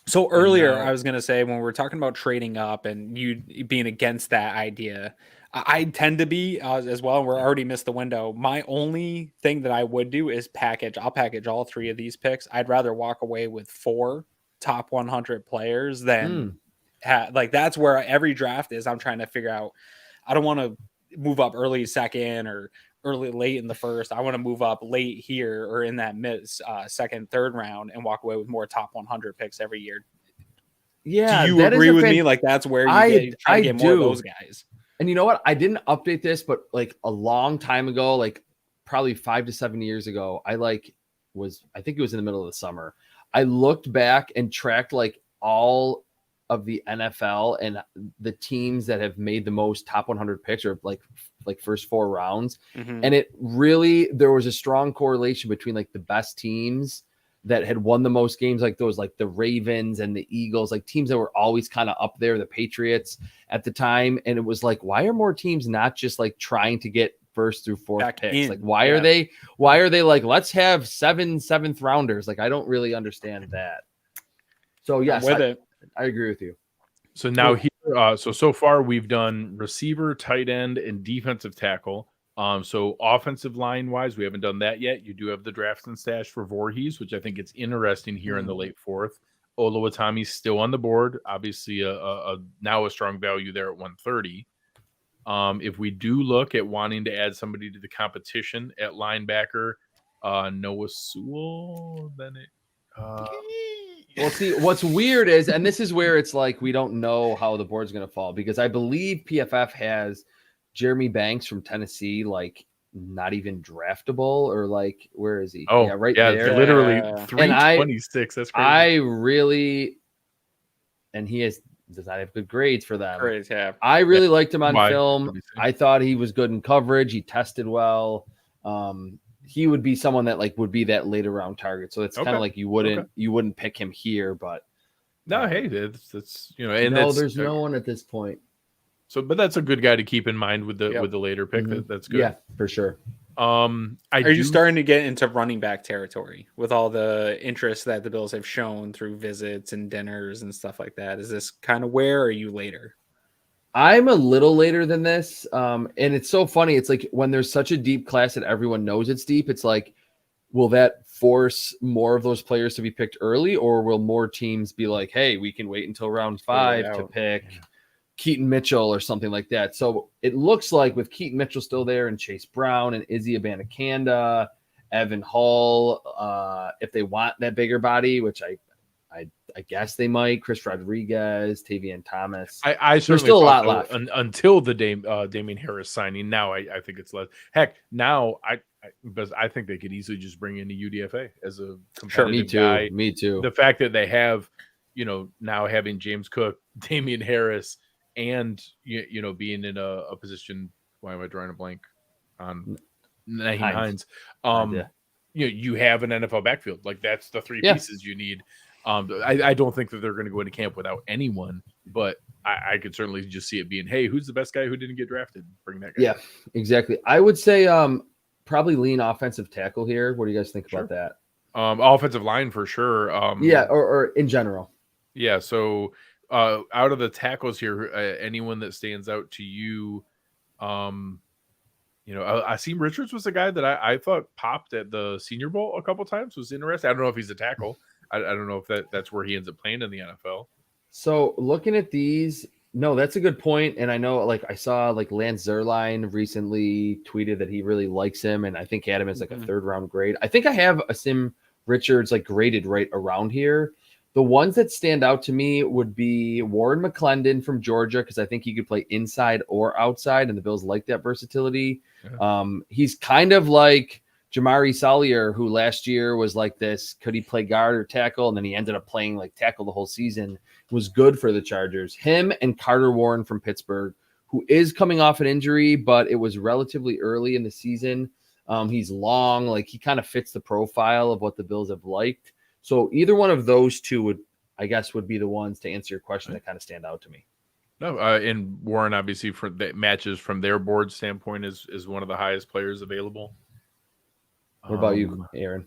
So earlier, I was going to say when we were talking about trading up and you being against that idea, I tend to be as well. We're already missed the window. My only thing that I would do is package. I'll package all 3 of these picks. I'd rather walk away with 4 top 100 players than that's where every draft is. I'm trying to figure out. I don't want to move up early second or late in the first. I want to move up late here or in that mid second, 3rd round and walk away with more top 100 picks every year. Yeah. Do you agree with me? Like that's where you try to get more of those guys. And you know what? I didn't update this, but like a long time ago, like probably 5 to 7 years ago, I think it was in the middle of the summer. I looked back and tracked like all of the NFL and the teams that have made the most top 100 picks or like first 4 rounds. And it really, there was a strong correlation between like the best teams that had won the most games, like those, like the Ravens and the Eagles, like teams that were always kind of up there, the Patriots at the time. And it was like, why are more teams not just like trying to get first through fourth Back picks? in. Like, why are they like, let's have 7 seventh rounders? Like, I don't really understand that. So yes, I agree with you. So now here, so far we've done receiver, tight end, and defensive tackle. So offensive line wise, we haven't done that yet. You do have the draft and stash for Voorhees, which I think it's interesting here in the late fourth. Oluwatami's still on the board. Obviously, now a strong value there at 130. If we do look at wanting to add somebody to the competition at linebacker, Noah Sewell, then it. Well, see, what's weird is, and this is where it's like we don't know how the board's going to fall, because I believe PFF has Jeremy Banks from Tennessee like not even draftable, or like, where is he? Oh, yeah, right there. Literally 326. That's crazy. And he does not have good grades for them. Great, yeah. I really liked him on film. I thought he was good in coverage. He tested well. He would be someone that like would be that later round target. So it's kind of like you wouldn't pick him here, but no, hey, that's and there's no one at this point. So, but that's a good guy to keep in mind with the later pick. That's good. Yeah, for sure. Are you starting to get into running back territory with all the interest that the Bills have shown through visits and dinners and stuff like that? Is this kind of where, or are you later? I'm a little later than this. And it's so funny. It's like when there's such a deep class that everyone knows it's deep, it's like, will that force more of those players to be picked early, or will more teams be like, hey, we can wait until round 5 to pick Keaton Mitchell or something like that? So it looks like with Keaton Mitchell still there and Chase Brown and Izzy Abanikanda, Evan Hull, if they want that bigger body, which I guess they might, Chris Rodriguez, Tavian Thomas. I certainly still a lot left until the Damian Harris signing. Now I think it's less. Heck, now because I think they could easily just bring in a UDFA as a competitive guy. Me too. The fact that they have, now having James Cook, Damian Harris, and being in a position. Why am I drawing a blank on Nyheim Hines? You have an NFL backfield. Like, that's the three pieces you need. I don't think that they're going to go into camp without anyone, but I could certainly just see it being, hey, who's the best guy who didn't get drafted? Bring that guy. Yeah, exactly. I would say probably lean offensive tackle here. What do you guys think about that? Offensive line for sure. Or in general. Yeah. So out of the tackles here, anyone that stands out to you? Asim Richards was a guy that I thought popped at the Senior Bowl a couple times. Was interesting. I don't know if he's a tackle. I don't know if that's where he ends up playing in the NFL. So looking at these, no, that's a good point. And I know, like, I saw like Lance Zierlein recently tweeted that he really likes him, and I think he had him as like a 3rd round grade. I think I have Asim Richards like graded right around here. The ones that stand out to me would be Warren McClendon from Georgia, because I think he could play inside or outside, and the Bills like that versatility. Yeah. He's kind of like Jamari Sallier, who last year was like this, could he play guard or tackle? And then he ended up playing like tackle the whole season, was good for the Chargers. Him and Carter Warren from Pittsburgh, who is coming off an injury, but it was relatively early in the season. He's long, like he kind of fits the profile of what the Bills have liked. So either one of those two would be the ones to answer your question that kind of stand out to me. No, and Warren, obviously, for the matches from their board standpoint, is one of the highest players available. What about you, Aaron?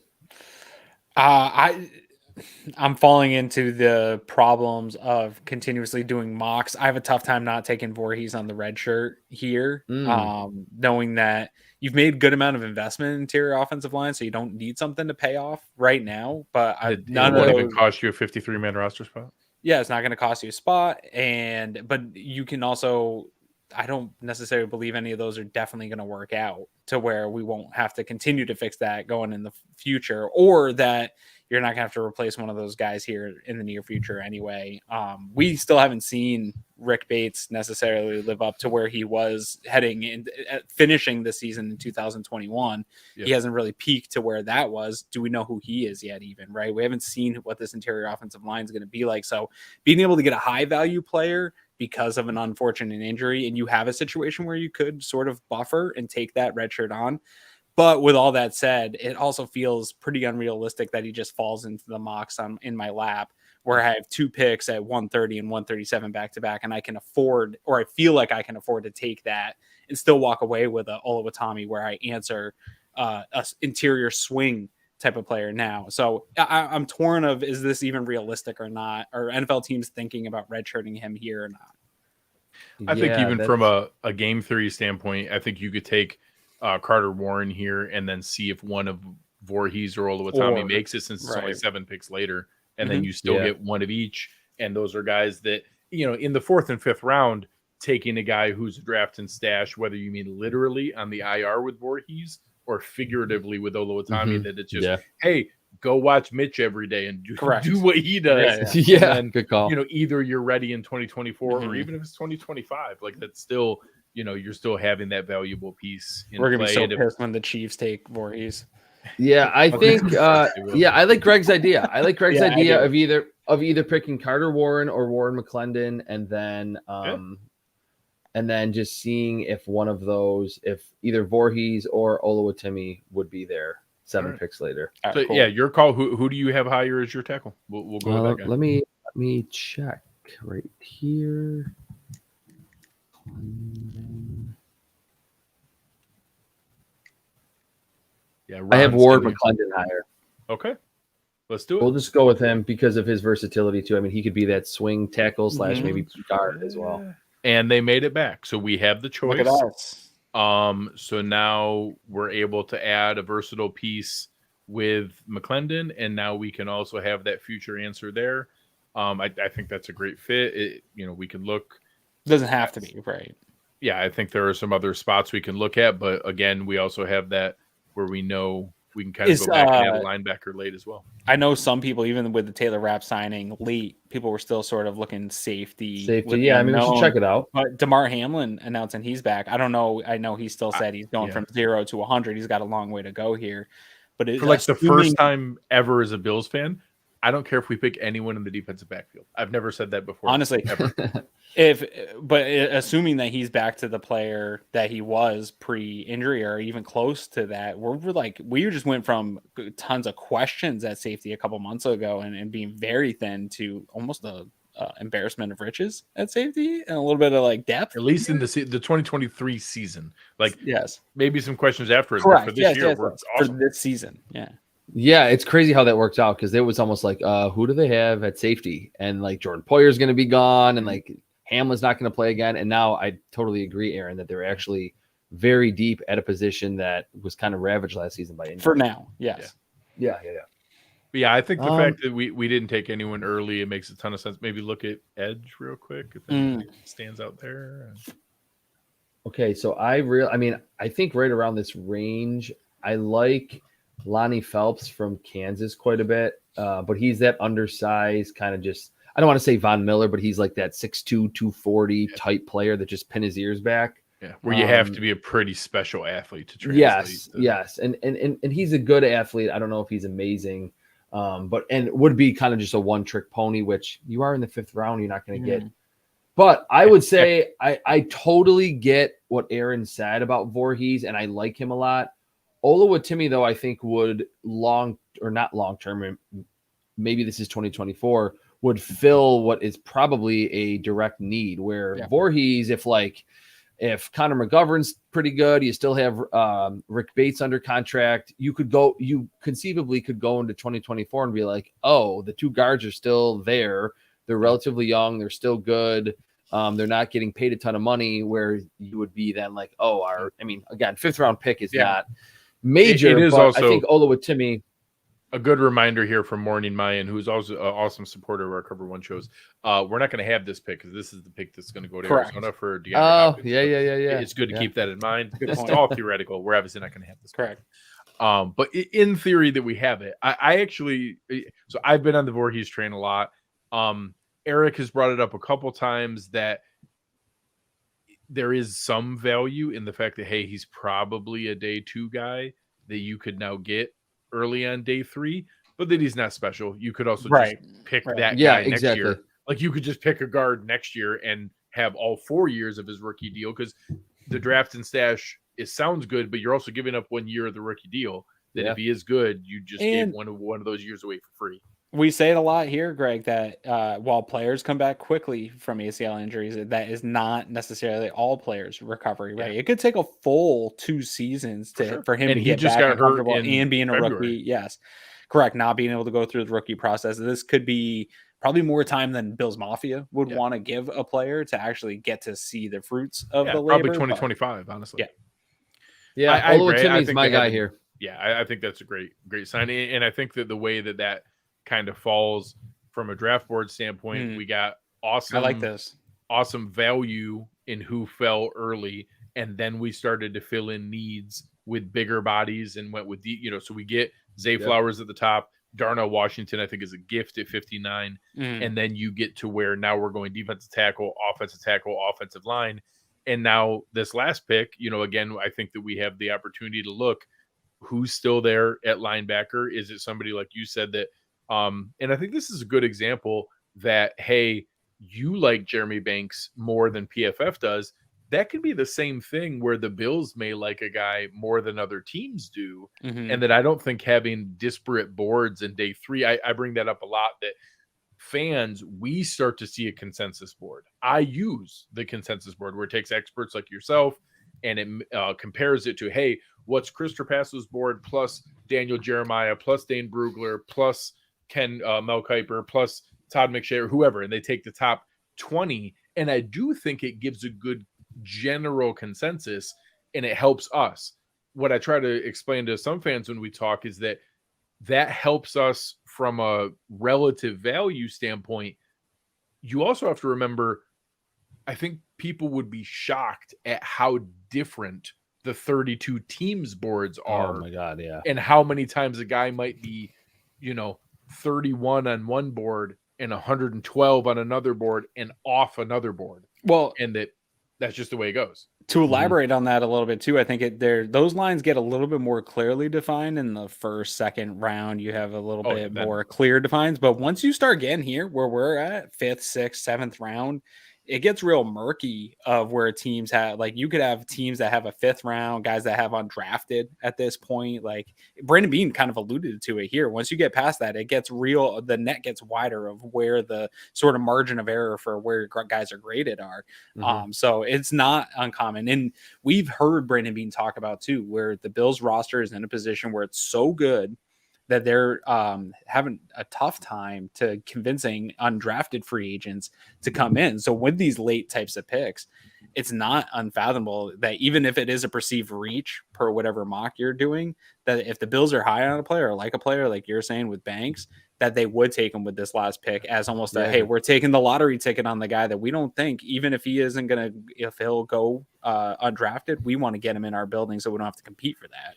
I'm falling into the problems of continuously doing mocks. I have a tough time not taking Voorhees on the red shirt here, knowing that you've made a good amount of investment in interior offensive line, so you don't need something to pay off right now. But none of those even cost you a 53-man roster spot. Yeah, it's not going to cost you a spot, but you can also. I don't necessarily believe any of those are definitely going to work out to where we won't have to continue to fix that going in the future, or that you're not going to have to replace one of those guys here in the near future anyway. We still haven't seen Rick Bates necessarily live up to where he was heading in, finishing the season in 2021. Yeah. He hasn't really peaked to where that was. Do we know who he is yet even, right? We haven't seen what this interior offensive line is going to be like. So being able to get a high value player because of an unfortunate injury, and you have a situation where you could sort of buffer and take that red shirt on, But with all that said, it also feels pretty unrealistic that he just falls into the mocks in my lap, where I have 2 picks at 130 and 137 back to back, and I can afford, or I feel like I can afford to take that and still walk away with a Oluwatimi where I answer a interior swing type of player now. So I'm torn of, is this even realistic or not? Are NFL teams thinking about redshirting him here or not? I think even from a game theory standpoint, I think you could take Carter Warren here and then see if one of Voorhees or Oluwatimi makes it, since it's only 7 picks later, and then you still get one of each. And those are guys that, in the 4th and 5th round, taking a guy who's a draft and stash, whether you mean literally on the IR with Voorhees or figuratively with Oluwatimi, that it's just, hey, go watch Mitch every day and do what he does. Yeah, and, good call. Either you're ready in 2024 or even if it's 2025, like that's still, you're still having that valuable piece. We're going to be so pissed when the Chiefs take Voorhees. Yeah, I think, I like Greg's idea. I like Greg's idea of either picking Carter Warren or Warren McClendon, and then just seeing if one of those, if either Voorhees or Oluwatimi would be there 7 picks later. So cool. Your call. Who do you have higher as your tackle? We'll go with that guy. Let me check right here. Yeah, I have Ward McClendon higher. Okay, let's do it. We'll just go with him because of his versatility too. I mean, he could be that swing tackle / maybe guard as well. And they made it back, so we have the choice. Look at us. So now we're able to add a versatile piece with McClendon, and now we can also have that future answer there. I think that's a great fit. We can look. Doesn't have to be, right? Yeah, I think there are some other spots we can look at, but again, we also have that where we know we can kind of go back and add a linebacker late as well. I know some people, even with the Taylor Rapp signing late, people were still sort of looking safety. Yeah, I mean, we should check it out. But DeMar Hamlin announcing he's back. I don't know. I know he still said he's going from 0 to 100. He's got a long way to go here. But for like the first time ever as a Bills fan, I don't care if we pick anyone in the defensive backfield. I've never said that before. Honestly, ever. But assuming that he's back to the player that he was pre-injury or even close to that, we just went from tons of questions at safety a couple months ago and being very thin to almost the embarrassment of riches at safety and a little bit of like depth. At least in the 2023 season, yes, maybe some questions afterwards. Correct. But for this year, awesome. For this season, Yeah, it's crazy how that worked out because it was almost like, who do they have at safety? And like Jordan Poyer's going to be gone, and like Hamlin's not going to play again. And now I totally agree, Aaron, that they're actually very deep at a position that was kind of ravaged last season by injury. For now, yes. Yeah. But yeah, I think the fact that we didn't take anyone early, it makes a ton of sense. Maybe look at edge real quick if anything stands out there. Okay, so I think right around this range, I like Lonnie Phelps from Kansas quite a bit, but he's that undersized kind of just, I don't want to say Von Miller, but he's like that 6'2", 240 type player that just pin his ears back. Yeah, where you have to be a pretty special athlete to translate. Yes, and he's a good athlete. I don't know if he's amazing, but would be kind of just a one-trick pony, which you are in the 5th round, you're not going to get. But I would say I totally get what Aaron said about Voorhees, and I like him a lot. Oluwatimi, though, I think would not long term, maybe this is 2024, would fill what is probably a direct need. Where Voorhees, if Connor McGovern's pretty good, you still have Rick Bates under contract. You conceivably could go into 2024 and be like, oh, the 2 guards are still there. They're relatively young. They're still good. They're not getting paid a ton of money. Where you would be then like, again, 5th round pick is not major. It is but also, I think Oluwatimi. A good reminder here from Morning Mayan, who's also an awesome supporter of our Cover One shows. We're not going to have this pick because this is the pick that's going to go to Arizona for DeAndre Hopkins. Yeah. It's good to keep that in mind. It's all theoretical. We're obviously not going to have this. Correct. But in theory that we have it, I actually, so I've been on the Voorhees train a lot. Eric has brought it up a couple times that there is some value in the fact that, hey, he's probably a day 2 guy that you could now get early on day 3, but that he's not special. You could also just pick that guy next year. Like you could just pick a guard next year and have all 4 years of his rookie deal because the draft and stash it sounds good, but you're also giving up 1 year of the rookie deal. That if he is good, you just gave one of those years away for free. We say it a lot here, Greg, that while players come back quickly from ACL injuries, that is not necessarily all players' recovery, right? It could take a full 2 seasons for him to get back and comfortable and being a rookie. Yes, correct. Not being able to go through the rookie process. This could be probably more time than Bills Mafia would want to give a player to actually get to see the fruits of the labor. Probably 2025, honestly. Yeah. I Timmy's my guy here. Yeah, I think that's a great sign. And I think that the way that kind of falls from a draft board standpoint, we got awesome. I like this. Awesome value in who fell early. And then we started to fill in needs with bigger bodies and went with so we get Zay Flowers at the top. Darnell Washington, I think, is a gift at 59. And then you get to where now we're going defensive tackle, offensive line. And now this last pick, again, I think that we have the opportunity to look who's still there at linebacker. Is it somebody like you said that, and I think this is a good example that, hey, you like Jeremy Banks more than PFF does. That could be the same thing where the Bills may like a guy more than other teams do. And that I don't think having disparate boards in day 3, I bring that up a lot, that fans, we start to see a consensus board. I use the consensus board where it takes experts like yourself and it compares it to, hey, what's Chris Trapasso's board plus Daniel Jeremiah plus Dane Brugler plus Ken Melkiper plus Todd McShay, whoever, and they take the top 20. And I do think it gives a good general consensus and it helps us. What I try to explain to some fans when we talk is that helps us from a relative value standpoint. You also have to remember, I think people would be shocked at how different the 32 teams boards are. Oh my God. Yeah. And how many times a guy might be, 31 on one board and 112 on another board and off another board. Well, and that's just the way it goes. To elaborate on that a little bit too, I think those lines get a little bit more clearly defined in the first, second round. You have a little bit more clear defines, but once you start getting here where we're at 5th, 6th, 7th round, it gets real murky of where teams have, like, you could have teams that have a 5th round, guys that have undrafted at this point. Like Brandon Beane kind of alluded to it here. Once you get past that, it gets real, the net gets wider of where the sort of margin of error for where guys are graded are. So it's not uncommon. And we've heard Brandon Beane talk about too, where the Bills roster is in a position where it's so good that they're having a tough time to convincing undrafted free agents to come in. So with these late types of picks, it's not unfathomable that even if it is a perceived reach per whatever mock you're doing, that if the Bills are high on a player or like a player, like you're saying with Banks, that they would take him with this last pick as almost hey, we're taking the lottery ticket on the guy that we don't think, even if he isn't going to, if he'll go undrafted, we want to get him in our building so we don't have to compete for that.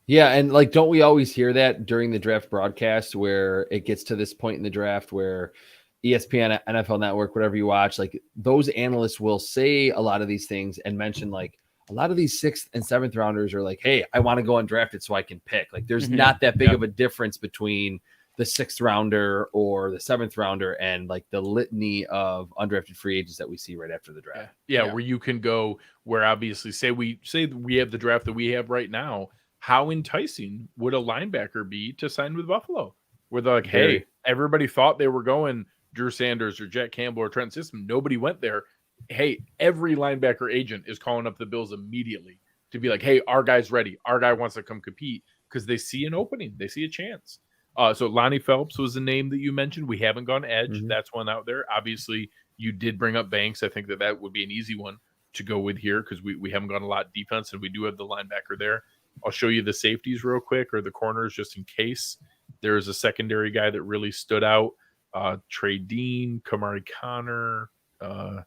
Yeah, and like, don't we always hear that during the draft broadcast where it gets to this point in the draft where ESPN, NFL Network, whatever you watch, like those analysts will say a lot of these things and mention like a lot of these 6th and 7th rounders are like, hey, I want to go undrafted so I can pick. Like there's not that big of a difference between the 6th rounder or the 7th rounder and like the litany of undrafted free agents that we see right after the draft. Yeah. Where you can go, where obviously say we have the draft that we have right now. How enticing would a linebacker be to sign with Buffalo? Where they're like, hey, everybody thought they were going Drew Sanders or Jack Campbell or Trent System. Nobody went there. Hey, every linebacker agent is calling up the Bills immediately to be like, hey, our guy's ready. Our guy wants to come compete because they see an opening. They see a chance. So Lonnie Phelps was the name that you mentioned. We haven't gone edge. That's one out there. Obviously, you did bring up Banks. I think that would be an easy one to go with here because we haven't gone a lot defense and we do have the linebacker there. I'll show you the safeties real quick or the corners just in case. There's a secondary guy that really stood out. Trey Dean, Kamari Connor. I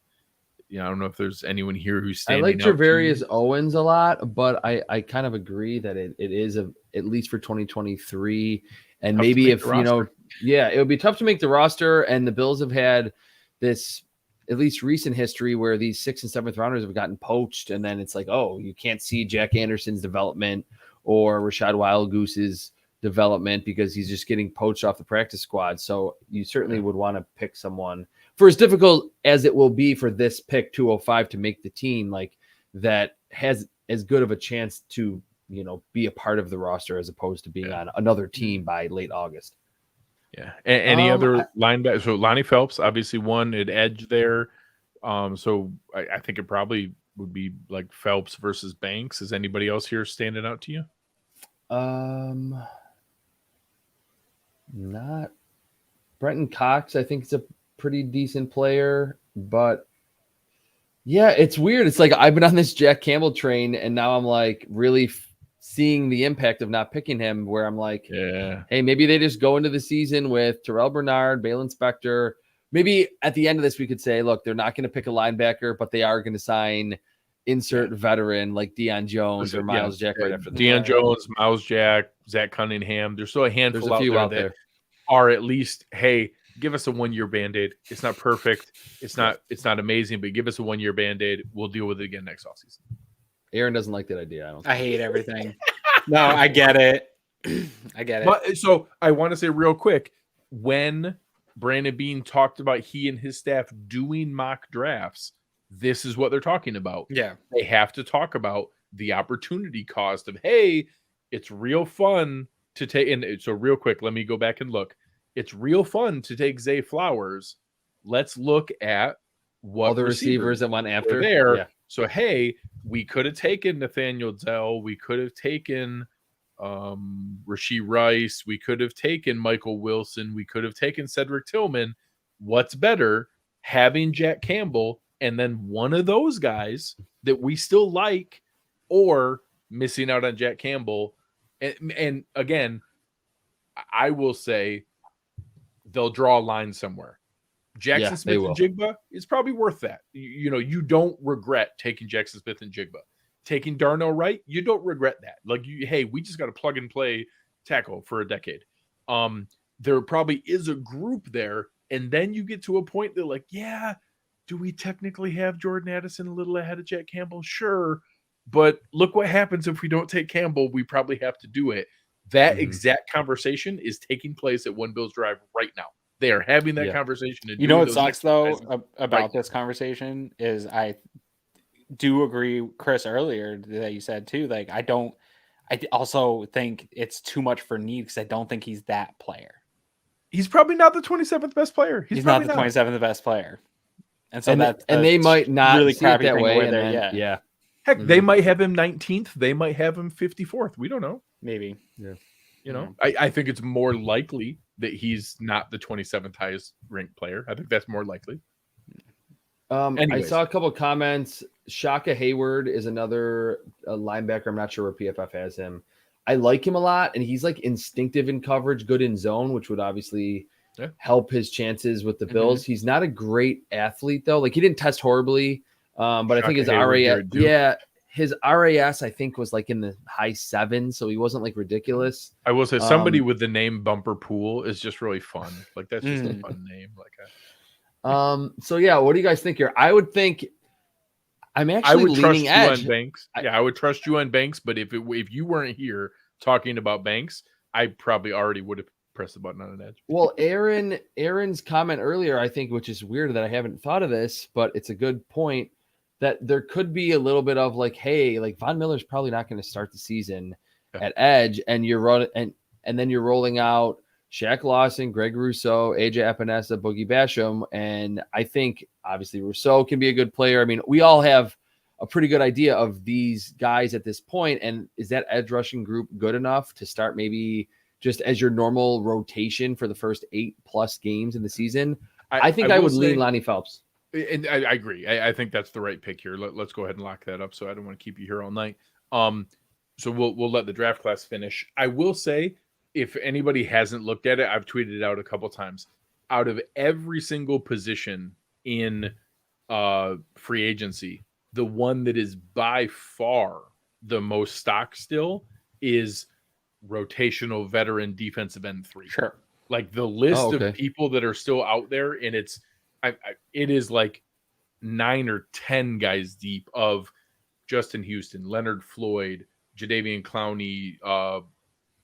don't know if there's anyone here who's standing out. I like Javarius Owens a lot, but I kind of agree that it is at least for 2023. And tough maybe if, it would be tough to make the roster. And the Bills have had this at least recent history where these 6th and 7th rounders have gotten poached. And then it's like, oh, you can't see Jack Anderson's development or Rashad Wildgoose's development because he's just getting poached off the practice squad. So you certainly would want to pick someone, for as difficult as it will be for this pick 205 to make the team, like that has as good of a chance to, be a part of the roster as opposed to being on another team by late August. Yeah. Any other linebacker? So Lonnie Phelps, obviously one at edge there. So I think it probably would be like Phelps versus Banks. Is anybody else here standing out to you? Not Brenton Cox. I think is a pretty decent player, but yeah, it's weird. It's like I've been on this Jack Campbell train, and now I'm like really seeing the impact of not picking him. Where I'm like, hey, maybe they just go into the season with Terrell Bernard, Balin Spector. Maybe at the end of this, we could say, look, they're not going to pick a linebacker, but they are going to sign insert veteran like Deion Jones or Miles Jack right after Deion Jones, Miles Jack, Zach Cunningham. There's still a handful There's a few out there that are at least, hey, give us a 1-year Band-Aid. It's not perfect. It's not amazing, but give us a 1-year Band-Aid. We'll deal with it again next offseason. Aaron doesn't like that idea. I hate everything. No, I get it. I get it. But so I want to say real quick, when Brandon Beane talked about he and his staff doing mock drafts, this is what they're talking about. Yeah. They have to talk about the opportunity cost of, hey, it's real fun to take. And so real quick, let me go back and look. It's real fun to take Zay Flowers. Let's look at what all the receivers that went after there. Yeah. So, hey, we could have taken Nathaniel Zell. We could have taken Rashee Rice. We could have taken Michael Wilson. We could have taken Cedric Tillman. What's better, having Jack Campbell and then one of those guys that we still like, or missing out on Jack Campbell? And again, I will say they'll draw a line somewhere. Jackson Smith-Njigba is probably worth that. You don't regret taking Jackson Smith-Njigba. Taking Darnell Wright, you don't regret that. Like, hey, we just got to plug and play tackle for a decade. There probably is a group there, and then you get to a point that, like, yeah, do we technically have Jordan Addison a little ahead of Jack Campbell? Sure, but look what happens if we don't take Campbell. We probably have to do it. That exact conversation is taking place at One Bills Drive right now. They are having that conversation. You know what sucks, though, about this conversation is I do agree, Chris, earlier that you said, too. Like, I also think it's too much for need because I don't think he's that player. He's probably not the 27th best player. He's not the 27th best player. And so they might not really see it that way. Heck, they might have him 19th. They might have him 54th. We don't know. Maybe. Yeah. I think it's more likely that he's not the 27th highest ranked player. I think that's more likely. I saw a couple of comments. Shaka Hayward is another linebacker. I'm not sure where PFF has him. I like him a lot, and he's like instinctive in coverage, good in zone, which would obviously help his chances with the Bills. He's not a great athlete, though. Like, he didn't test horribly, but I think his his RAS, I think, was like in the high 7s, so he wasn't like ridiculous. I will say somebody with the name Bumper Pool is just really fun. Like, that's just a fun name. So yeah, what do you guys think here? I would think I'm actually leaning edge. On Banks. I would trust you on Banks, but if you weren't here talking about Banks, I probably already would have pressed the button on an edge. Well, Aaron's comment earlier, I think, which is weird that I haven't thought of this, but it's a good point, that there could be a little bit of like, hey, like Von Miller's probably not going to start the season at edge, and you're running and then you're rolling out Shaq Lawson, Greg Rousseau, AJ Epinesa, Boogie Basham. And I think obviously Rousseau can be a good player. I mean, we all have a pretty good idea of these guys at this point. And is that edge rushing group good enough to start maybe just as your normal rotation for the first 8+ games in the season? I think I would lean Lonnie Phelps. And I agree. I think that's the right pick here. Let's go ahead and lock that up. So I don't want to keep you here all night. So we'll let the draft class finish. I will say, if anybody hasn't looked at it, I've tweeted it out a couple times. Out of every single position in free agency, the one that is by far the most stock still is rotational veteran defensive end 3. Sure. Like, the list of people that are still out there, and it is like 9 or 10 guys deep of Justin Houston, Leonard Floyd, Jadeveon Clowney,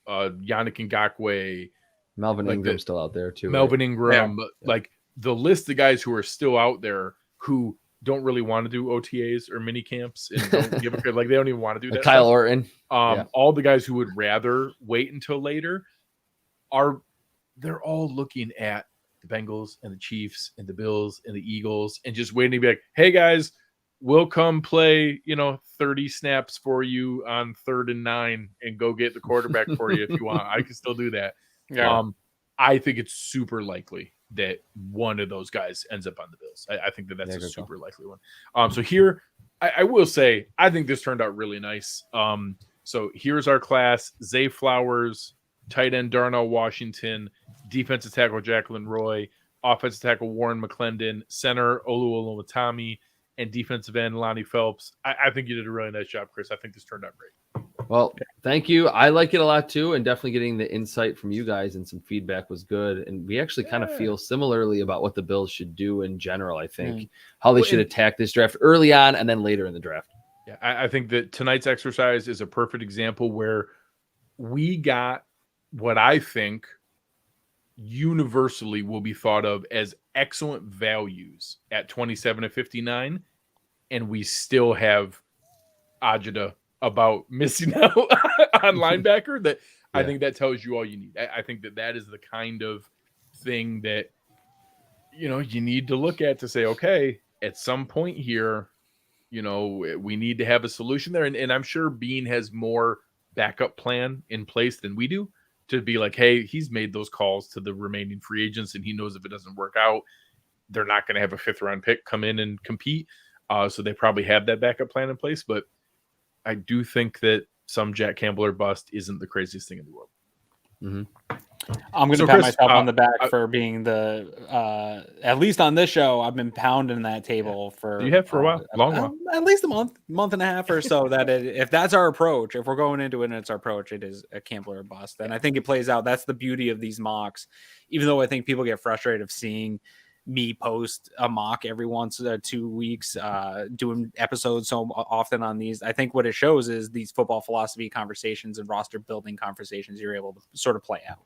Yannick Ngakoue, Melvin Ingram's still out there too. Melvin Ingram, like the list of guys who are still out there who don't really want to do OTAs or mini camps and don't give a like they don't even want to do that. Kyle stuff. Orton. All the guys who would rather wait until later they're all looking at the Bengals and the Chiefs and the Bills and the Eagles and just waiting to be like, hey guys, we'll come play, 30 snaps for you on 3rd and 9 and go get the quarterback for you if you want. I can still do that. Yeah. I think it's super likely that one of those guys ends up on the Bills. I think that's a super likely one. So here, I will say, I think this turned out really nice. So here's our class: Zay Flowers, tight end Darnell Washington, defensive tackle Jacqueline Roy, offensive tackle Warren McClendon, center Olu Oluwatimi, and defensive end Lonnie Phelps. I think you did a really nice job, Chris. I think this turned out great. Well, thank you. I like it a lot too, and definitely getting the insight from you guys and some feedback was good. And we actually kind of feel similarly about what the Bills should do in general. I think how they should attack this draft early on and then later in the draft. Yeah, I think that tonight's exercise is a perfect example where we got what I think universally will be thought of as excellent values at 27 and 59, and we still have agita about missing out on linebacker. That I think that tells you all you need. I think that is the kind of thing that you need to look at to say, okay, at some point here, we need to have a solution there. And I'm sure Bean has more backup plan in place than we do to be like, hey, he's made those calls to the remaining free agents and he knows if it doesn't work out, they're not going to have a 5th round pick come in and compete. So they probably have that backup plan in place. But I do think that some Jack Campbell or bust isn't the craziest thing in the world. Mm-hmm. I'm going to pat myself on the back for being at least on this show, I've been pounding that table for. You have for a while, long while. At least a month and a half or so. If that's our approach, if we're going into it and it's our approach, it is a Campbell or bust. And I think it plays out. That's the beauty of these mocks. Even though I think people get frustrated of seeing me post a mock every once 2 weeks, doing episodes so often on these. I think what it shows is these football philosophy conversations and roster building conversations you're able to sort of play out.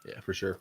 Yeah, for sure.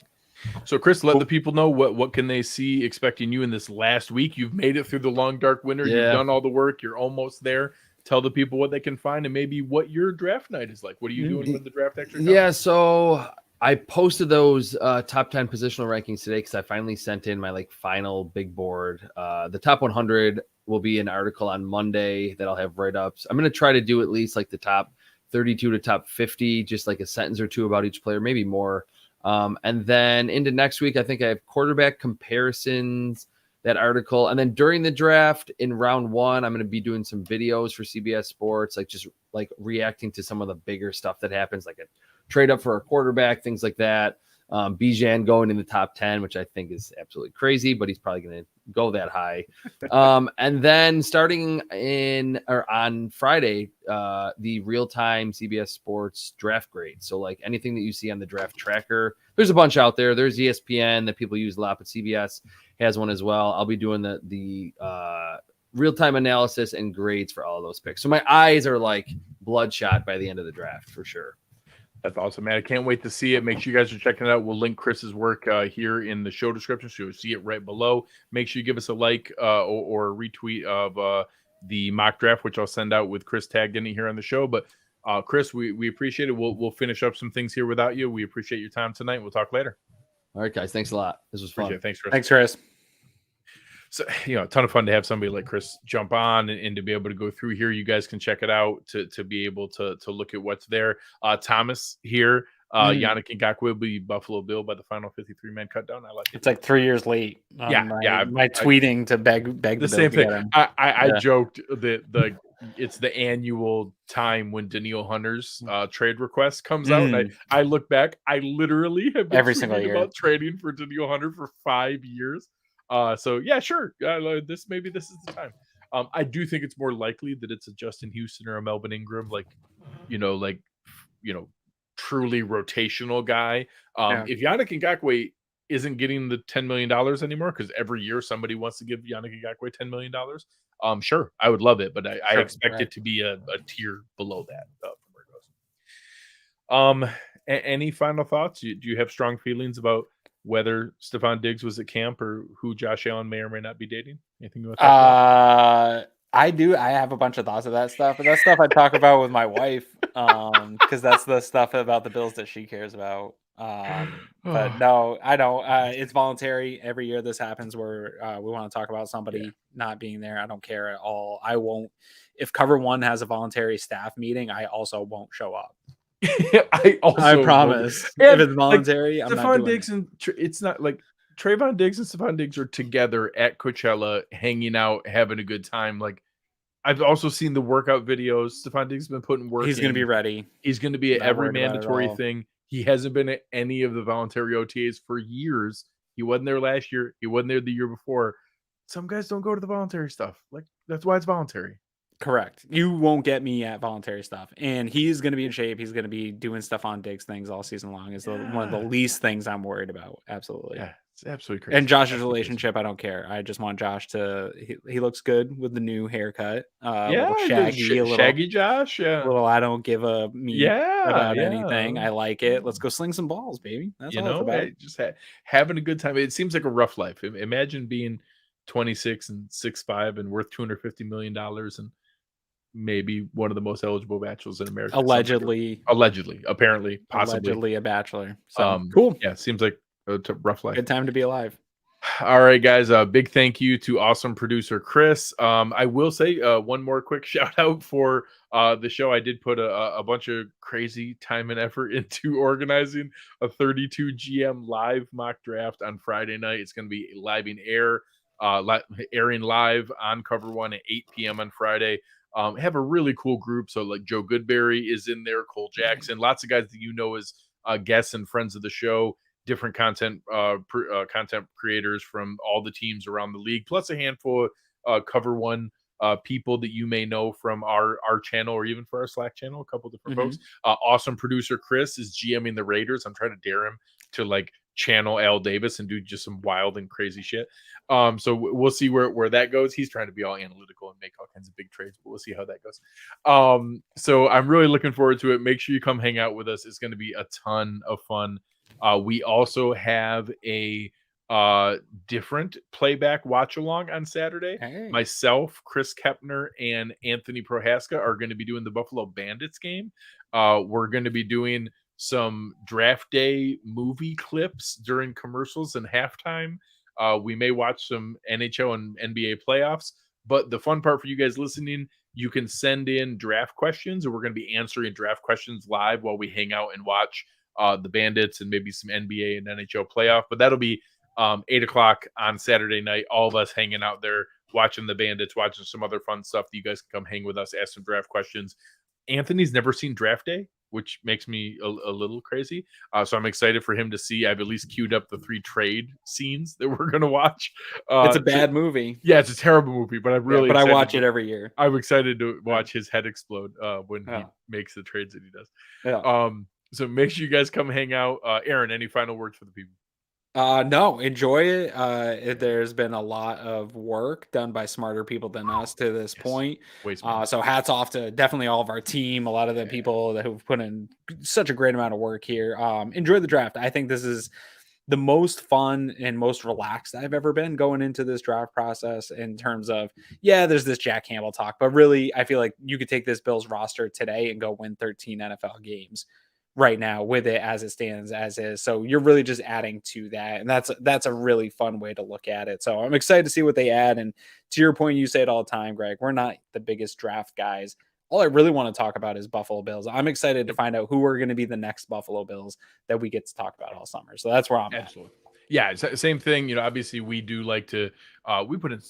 So Chris, let the people know what can they see expecting you in this last week. You've made it through the long dark winter. You've done all the work. You're almost there. Tell the people what they can find and maybe what your draft night is like. What are you doing with the draft exercise? Yeah, so I posted those top 10 positional rankings today because I finally sent in my final big board. The top 100 will be an article on Monday that I'll have write-ups. I'm going to try to do at least the top 32 to top 50, just a sentence or two about each player, maybe more. And then into next week, I think I have quarterback comparisons, that article. And then during the draft in round 1, I'm going to be doing some videos for CBS Sports, just reacting to some of the bigger stuff that happens, like a trade up for a quarterback, things like that. Bijan going in the top 10, which I think is absolutely crazy, but he's probably going to go that high. And then starting on Friday, the real-time CBS Sports draft grade. So anything that you see on the draft tracker, there's a bunch out there. There's ESPN that people use a lot, but CBS has one as well. I'll be doing the real-time analysis and grades for all of those picks. So my eyes are bloodshot by the end of the draft for sure. That's awesome, man. I can't wait to see it. Make sure you guys are checking it out. We'll link Chris's work here in the show description, so you'll see it right below. Make sure you give us a like or a retweet of the mock draft, which I'll send out with Chris tagged in here on the show. But Chris, we appreciate it. We'll finish up some things here without you. We appreciate your time tonight. We'll talk later. All right, guys. Thanks a lot. This was fun. Thanks, Chris. Thanks, Chris. So, a ton of fun to have somebody like Chris jump on and to be able to go through here. You guys can check it out to be able to look at what's there. Thomas here, Yannick Ngakoue will be Buffalo Bill by the final 53-man cut down. I like it. It's 3 years late. My tweeting to beg the same thing. I joked that it's the annual time when Daniil Hunter's trade request comes out. And I look back, I literally have been every single year about trading for Daniil Hunter for 5 years. So yeah, sure. This is the time. I do think it's more likely that it's a Justin Houston or a Melvin Ingram, truly rotational guy. If Yannick Ngakoue isn't getting the $10 million anymore, because every year somebody wants to give Yannick Ngakoue $10 million, sure, I would love it, but I expect it to be a tier below that from where it goes. Any final thoughts? Do you have strong feelings about whether Stephon Diggs was at camp or who Josh Allen may or may not be dating? Anything you want to talk about? I do. I have a bunch of thoughts of that stuff, but that stuff I talk about with my wife, because that's the stuff about the Bills that she cares about. But no, I don't. It's voluntary. Every year this happens where we want to talk about somebody not being there. I don't care at all. I won't. If Cover One has a voluntary staff meeting, I also won't show up. I promise. If it's voluntary, I'm not doing Diggs it. and it's not like Trayvon Diggs and Stephon Diggs are together at Coachella, hanging out, having a good time. Like, I've also seen the workout videos. Stephon Diggs has been putting work. He's going to be ready. He's going to be at Not every worried about it at mandatory all. thing. He hasn't been at any of the voluntary OTAs for years. He wasn't there last year. He wasn't there the year before. Some guys don't go to the voluntary stuff. Like, that's why it's voluntary. Correct. You won't get me at voluntary stuff. And he's going to be in shape. He's going to be doing stuff on Diggs things all season long. Is one of the least things I'm worried about. Absolutely. Yeah, it's absolutely crazy. And Josh's relationship, I don't care. I just want Josh to. He looks good with the new haircut. Yeah, shaggy Josh. Yeah, little. I don't give a meat about anything. I like it. Let's go sling some balls, baby. That's all it's about. Just having a good time. It seems like a rough life. Imagine being 26 and 6'5" and worth $250 million and maybe one of the most eligible bachelors in America. Allegedly, apparently, possibly. Allegedly a bachelor. So cool. Yeah, seems like a rough life. Good time to be alive. All right, guys. Big thank you to awesome producer Chris. I will say one more quick shout out for the show. I did put a bunch of crazy time and effort into organizing a 32 GM live mock draft on Friday night. It's going to be airing live on Cover One at 8 p.m. on Friday. Have a really cool group. So like Joe Goodberry is in there, Cole Jackson, lots of guys that you know as guests and friends of the show, different content creators from all the teams around the league, plus a handful of Cover One people that you may know from our channel or even for our Slack channel, a couple different folks. Awesome producer Chris is GMing the Raiders. I'm trying to dare him to like channel Al Davis and do just some wild and crazy shit. So we'll see where that goes. He's trying to be all analytical and make all kinds of big trades, but we'll see how that goes. So I'm really looking forward to it. Make sure you come hang out with us. It's going to be a ton of fun. We also have a different playback watch along on Saturday. Hey. Myself, Chris Kepner, and Anthony Prohaska are going to be doing the Buffalo Bandits game. We're going to be doing some draft day movie clips during commercials and halftime. We may watch some NHL and NBA playoffs, but the fun part for you guys listening, you can send in draft questions, and we're going to be answering draft questions live while we hang out and watch the Bandits and maybe some NBA and NHL playoff. But that'll be 8 o'clock on Saturday night. All of us hanging out there, watching the Bandits, watching some other fun stuff that you guys can come hang with us, ask some draft questions. Anthony's never seen draft day, which makes me a little crazy. So I'm excited for him to see. I've at least queued up the 3 trade scenes that we're going to watch. It's a bad movie. Yeah, it's a terrible movie, but I watch it every year. I'm excited to watch his head explode when he makes the trades that he does. Yeah. So make sure you guys come hang out. Aaron, any final words for the people? No, enjoy it. There's been a lot of work done by smarter people than us to this point. So hats off to definitely all of our team, a lot of the people that have put in such a great amount of work here. Enjoy the draft. I think this is the most fun and most relaxed I've ever been going into this draft process in terms of, there's this Jack Campbell talk, but really I feel like you could take this Bills roster today and go win 13 NFL games right now with it as it stands as is. So you're really just adding to that. And that's a really fun way to look at it. So I'm excited to see what they add. And to your point, you say it all the time, Greg, we're not the biggest draft guys. All I really want to talk about is Buffalo Bills. I'm excited to find out who are going to be the next Buffalo Bills that we get to talk about all summer. So that's where I'm at. Yeah, same thing. Obviously we do like to, we put in,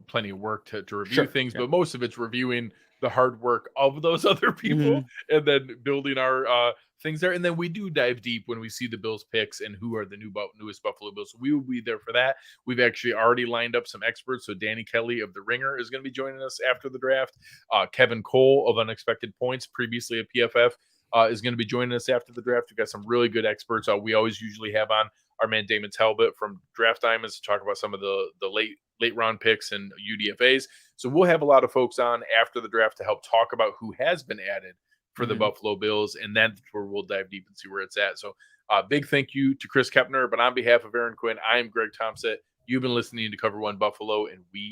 plenty of work to review things, but most of it's reviewing the hard work of those other people and then building our things there. And then we do dive deep when we see the Bills picks and who are the newest Buffalo Bills. So we will be there for that. We've actually already lined up some experts. So Danny Kelly of The Ringer is going to be joining us after the draft. Kevin Cole of Unexpected Points, previously at PFF, is going to be joining us after the draft. We've got some really good experts. We always usually have on our man Damon Talbot from Draft Diamonds to talk about some of the late round picks and UDFAs. So we'll have a lot of folks on after the draft to help talk about who has been added for the Buffalo Bills, and that's where we'll dive deep and see where it's at. So Big thank you to Chris Kepner. But on behalf of Aaron Quinn, I am Greg Tompsett. You've been listening to Cover One Buffalo, and we